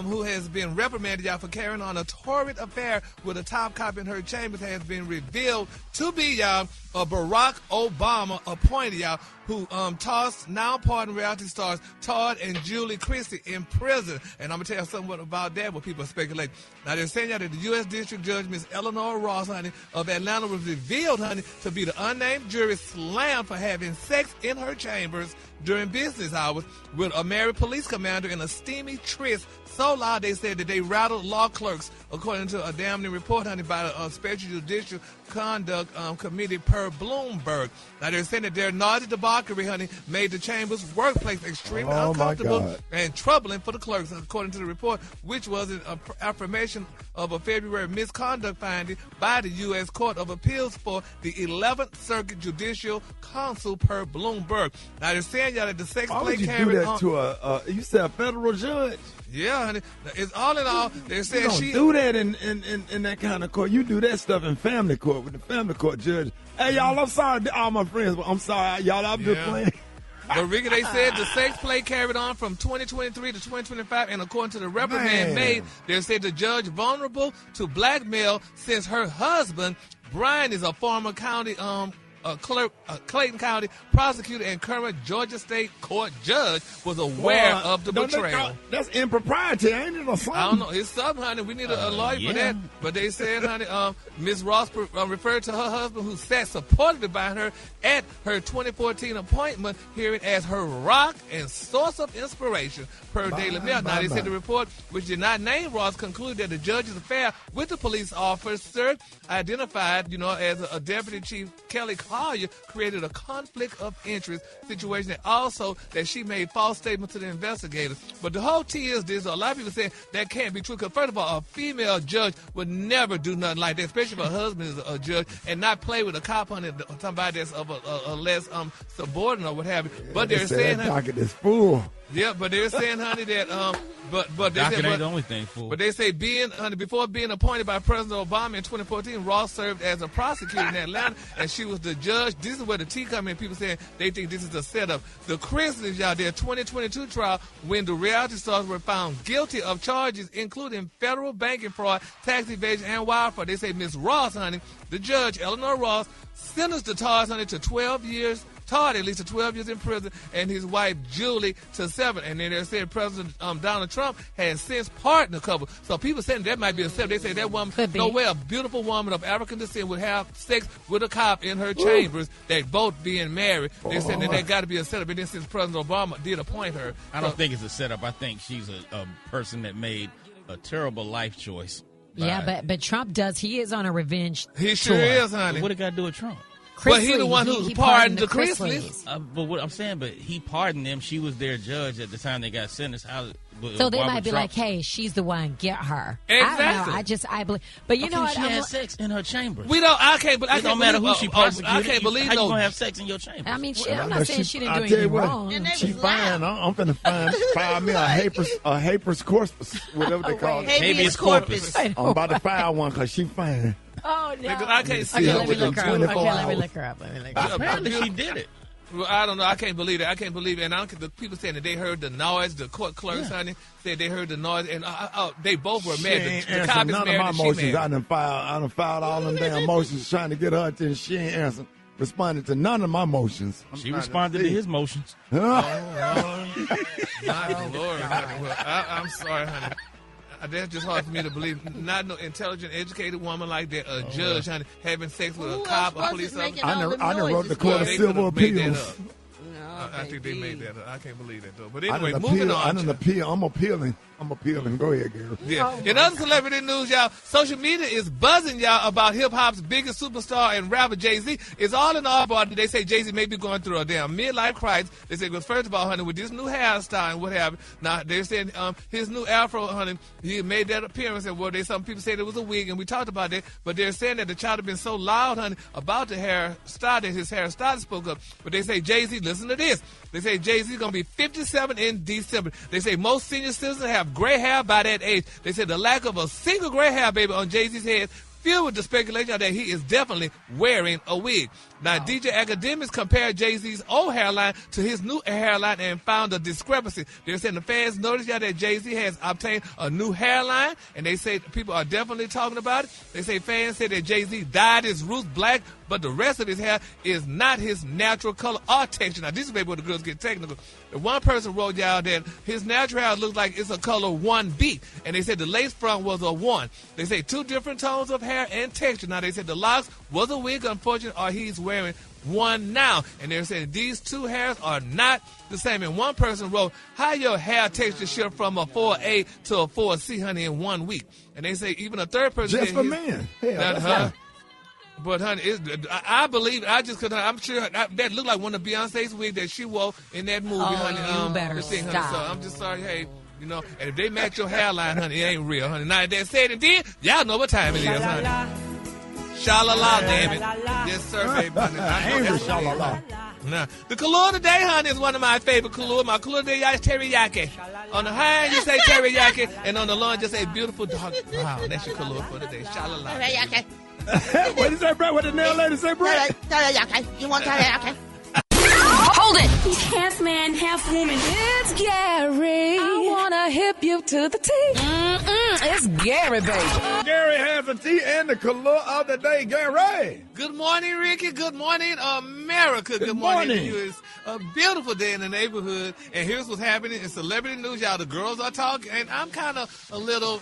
who has been reprimanded, y'all, for carrying on a torrid affair with a top cop in her chambers has been revealed to be, y'all, a Barack Obama appointee, y'all, who tossed now pardoned reality stars Todd and Julie Christie in prison. And I'm going to tell you something about that, what people speculate. Now, they're saying, y'all, that the U.S. District Judge, Miss Eleanor Ross, honey, of Atlanta was revealed, honey, to be the unnamed jury slammed for having sex in her chambers during business hours with a married police commander in a steamy tryst so loud they said that they rattled law clerks, according to a damning report, honey, by the Special Judicial Conduct Committee per Bloomberg. Now, they're saying that their naughty debauchery, honey, made the chamber's workplace extremely uncomfortable and troubling for the clerks, according to the report, which was an affirmation of a February misconduct finding by the U.S. Court of Appeals for the 11th Circuit Judicial Council per Bloomberg. Now, they're saying, y'all, that the sex play carried on. Do that to you said a federal judge? Yeah, honey. It's all in all. They're saying you don't do that in that kind of court. You do that stuff in family court with the family court judge. Hey, y'all, I'm sorry to all my friends, but I'm sorry, y'all. I'm just playing. But Rickey, they said the sex play carried on from 2023 to 2025, and according to the reprimand made, they said the judge vulnerable to blackmail since her husband, Brian, is a former county Clayton County prosecutor and current Georgia State Court judge, was aware of the betrayal. That's impropriety, ain't it, or something? I don't know. It's something, honey. We need a lawyer for that. But they said, honey, Ms. Ross referred to her husband, who sat supported by her at her 2014 appointment hearing, as her rock and source of inspiration, per Daily Mail. Now, they said the report, which did not name Ross, concluded that the judge's affair with the police officer, identified, as a Deputy Chief Kelly Collier, created a conflict of interest situation, and also that she made false statements to the investigators. But the whole tea is this: a lot of people saying that can't be true, because first of all, a female judge would never do nothing like that, especially if her husband is a judge, and not play with a cop on it, somebody that's of a less subordinate or what have you. But they're saying, docket is full. Yeah, but they're saying, honey, that but they docket say, ain't the only thing full. But they say before being appointed by President Obama in 2014, Ross served as a prosecutor in Atlanta, and she was the judge. This is where the tea come in. People saying they think this is a setup. The Christmas, y'all, their 2022 trial, when the reality stars were found guilty of charges including federal banking fraud, tax evasion, and wire fraud. They say Miss Ross, honey, the judge, Eleanor Ross, sentenced the Tars, honey, to 12 years. Todd at least to 12 years in prison, and his wife Julie to 7. And then they said President Donald Trump has since pardoned the couple. So people saying that might be a setup. They say that woman, no way a beautiful woman of African descent would have sex with a cop in her chambers. They both being married. They said that that got to be a setup. And then since President Obama did appoint her, I don't think it's a setup. I think she's a person that made a terrible life choice. Yeah, but Trump does. He is on a revenge. He sure is, honey. What it got to do with Trump? But he the one who pardoned the Chrisleys. But what I'm saying, but he pardoned them. She was their judge at the time they got sentenced. So they might be like, "Hey, she's the one. Get her." Exactly. I don't know. I believe. But you know what? She had sex in her chamber. We don't. I can't. It don't matter who she prosecuted. I can't believe. How you gonna have sex in your chamber? I mean, I'm not saying she didn't do anything wrong. She fine. I'm finna file me a habeas corpus, whatever they call it. Habeas corpus. I'm about to file one because she fine. Oh no! I can't see her let me with look them her up. 24 Let me look her up. Apparently, she did it. Well, I don't know. I can't believe it. And the people saying that they heard the noise. The court clerks, honey, said they heard the noise, and they both were mad. The cop is none married, of my motions. I done filed all them damn motions trying to get her attention. She ain't responded to none of my motions. She responded to his motions. My Lord, I'm sorry, honey. That's just hard for me to believe. Not no intelligent, educated woman like that, a judge, honey, having sex with a cop, a police officer. I done wrote the Court of Civil Appeals. I think they made that up. I can't believe that, though. But anyway, moving on. I done appeal. I'm appealing. Go ahead, Gary. Yeah. In other celebrity news, y'all, social media is buzzing, y'all, about hip-hop's biggest superstar and rapper, Jay-Z. It's all in all, but they say Jay-Z may be going through a damn midlife crisis. They say, well, first of all, honey, with this new hairstyle and what have you. Now, they're saying his new afro, honey, he made that appearance. And, well, some people said it was a wig, and we talked about that. But they're saying that the child had been so loud, honey, about the hairstyle that his hairstylist spoke up. But they say, Jay-Z, listen to this. They say Jay-Z going to be 57 in December. They say most senior citizens have gray hair by that age. They said the lack of a single gray hair, baby, on Jay-Z's head filled with the speculation that he is definitely wearing a wig. Now, DJ Academics compared Jay-Z's old hairline to his new hairline and found a discrepancy. They're saying the fans noticed that Jay-Z has obtained a new hairline, and they say people are definitely talking about it. They say fans say that Jay-Z dyed his roots black, but the rest of his hair is not his natural color or texture. Now, this is maybe where the girls get technical. One person wrote y'all that his natural hair looks like it's a color 1B, and they said the lace front was a 1. They say 2 different tones of hair and texture. Now, they said the locks was a wig, unfortunately, or he's wearing one now. And they're saying these 2 hairs are not the same. And one person wrote, how your hair texture shift from a 4A to a 4C, honey, in 1 week. And they say even a third person just for men. But, honey, I believe, I'm sure that looked like one of Beyonce's wigs that she wore in that movie, honey. You better thing, stop. Honey. So I'm just sorry, hey, and if they match your hairline, honey, it ain't real, honey. Now, if they said it did, y'all know what time it is, honey. Sha-la-la, damn it. Yes, sir, baby, honey. I know that's sha-la-la. Now, the color today, honey, is one of my favorite colors. My color today is teriyaki. On the high end, you say teriyaki, and on the low end, just say beautiful dark brown. That's your color for today. Sha-la-la. Teriyaki. What did say, Brett? What did the nail lady say, Brett? You want teriyaki? Hold it! Half man, half woman. It's Gary. I wanna hip you to the T. It's Gary, baby. Gary has a tea and the color of the day. Gary. Good morning, Ricky. Good morning, America. Good morning to you. It's a beautiful day in the neighborhood. And here's what's happening in celebrity news, y'all. The girls are talking, and I'm kind of a little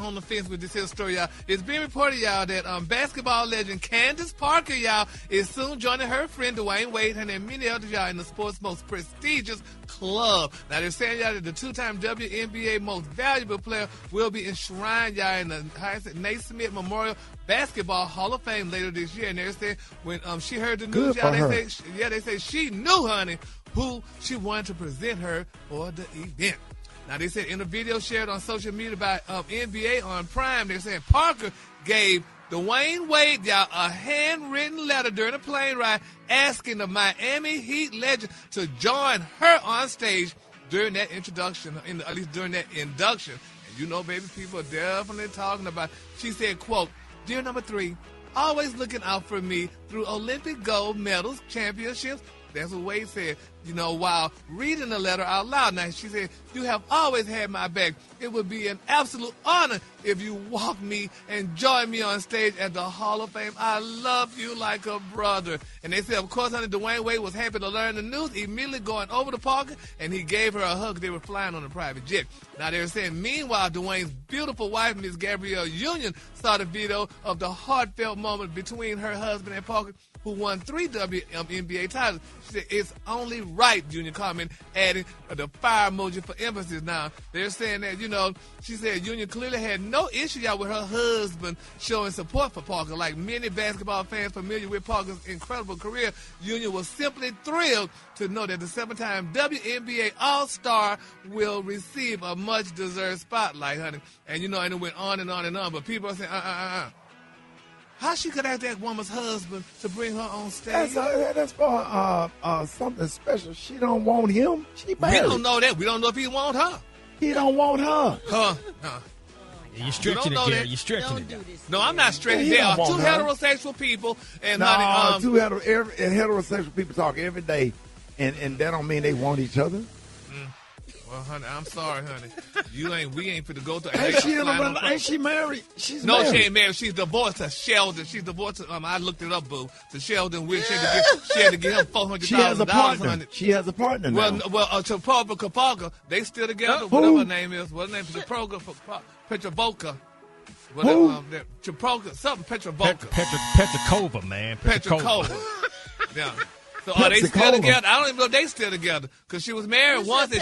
on the fence with this here story, y'all. It's being reported, y'all, that basketball legend Candace Parker, y'all, is soon joining her friend Dwayne Wade and many others, y'all, in the sport's most prestigious club. Now, they're saying, y'all, that the two-time WNBA most valuable player will be enshrined, y'all, in the Naismith Memorial Basketball Hall of Fame later this year. And they're saying when she heard the news, y'all, they say she knew, honey, who she wanted to present her for the event. Now, they said in a video shared on social media by NBA on Prime, they're saying Parker gave Dwayne Wade, y'all, a handwritten letter during a plane ride asking the Miami Heat legend to join her on stage during that introduction, at least during that induction. And you know, baby, people are definitely talking about. She said, quote, "Dear number 3, always looking out for me through Olympic gold medals, championships." That's what Wade said, you know, while reading the letter out loud. Now, she said, "You have always had my back. It would be an absolute honor if you walk me and join me on stage at the Hall of Fame. I love you like a brother." And they said, of course, honey, Dwayne Wade was happy to learn the news, immediately going over to Parker, and he gave her a hug. They were flying on a private jet. Now, they were saying, meanwhile, Dwayne's beautiful wife, Miss Gabrielle Union, saw the video of the heartfelt moment between her husband and Parker, who won 3 WNBA titles. She said, "It's only right," Union comment, adding the fire emoji for emphasis. Now, they're saying that, you know, she said Union clearly had no issue, y'all, with her husband showing support for Parker. Like many basketball fans familiar with Parker's incredible career, Union was simply thrilled to know that the 7-time WNBA All-Star will receive a much-deserved spotlight, honey. And, you know, and it went on and on and on, but people are saying, how she could ask that woman's husband to bring her on stage? That's for something special. She don't want him. She married. We don't know that. We don't know if he want her. He don't want her. You're stretching it, Gary. You're stretching it. No, I'm not stretching it. There are 2 heterosexual people. And honey, 2 heterosexual people talk every day, and that don't mean they want each other. Well, honey, I'm sorry, honey. We ain't finna go to. Ain't she married? She's no, married. She ain't married. She's divorced to Sheldon. She's divorced to, I looked it up, boo. To Sheldon, she had to give him $400,000. She has a partner. Honey. She has a partner now. Well, to Parker, they still together. Whatever her name is. What's her name? Petrovoka. Whatever. Petrovoka. Petrokova, man. Petrokova. Yeah. So are they still together? I don't even know if they still together because she was married once.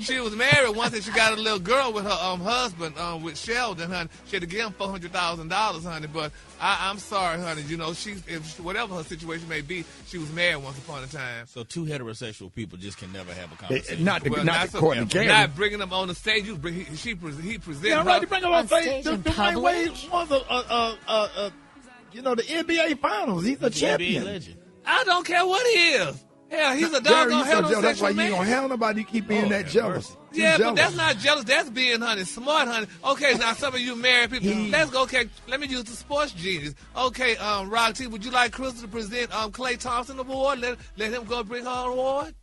She was married once, and she got a little girl with her husband, with Sheldon, honey. She had to give him $400,000, honey. But I'm sorry, honey. You know, whatever her situation may be, she was married once upon a time. So 2 heterosexual people just can never have a conversation. Not bringing them on the stage. He presents. Yeah, right. To bring them on stage. Dwayne Wade was the NBA Finals. He's a champion. NBA legend. I don't care what he is. Hell, he's a doggone heterosexual That's why man. you don't have nobody. You keep being that jealous. Yeah, but that's not jealous. That's being, honey, smart, honey. Okay, now some of you married people, let's go. Okay, let me use the sports genius. Okay, Rock T, would you like Crystal to present Klay Thompson Award? Let him go bring her an award?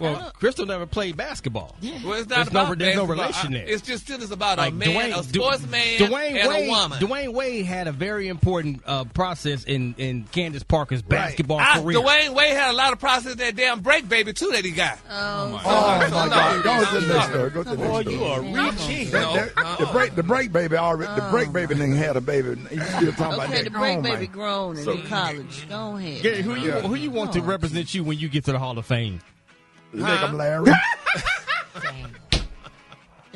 Well, Crystal never played basketball. Yeah. Well, it's not about there's no relation there. It's just still about a man, a sportsman, and a woman. Dwayne Wade had a very important process in Candace Parker's basketball career. Dwayne Wade had a lot of process in that damn break baby, too, that he got. Oh my God. Go to the next story. Go to the next story. You are reaching. The break baby already. The break baby didn't have a baby. You still talking about that? The break baby grown and in college. Go ahead. Gary, who you want to represent you when you get to the Hall of Fame? Like I'm Larry.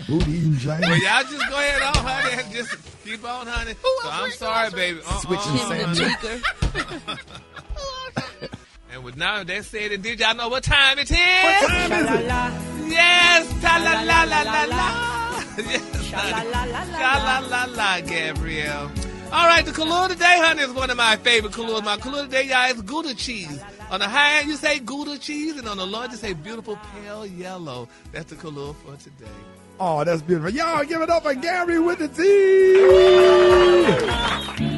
Booty eating James. Well, y'all just go ahead on, honey. Just keep on, honey. So I'm sorry, baby. Switching sandwiches. And with now that said, and did y'all know what time it is? What time is it? Yes, ta-la-la-la-la-la. Yes, sha-la-la-la, Gabrielle. All right, the color today, honey, is one of my favorite colors. My color today, y'all, is Gouda cheese. On the high end, you say Gouda cheese, and on the low, you say beautiful pale yellow. That's the color for today. Oh, that's beautiful. Y'all give it up for Gary with the tea. Yeah.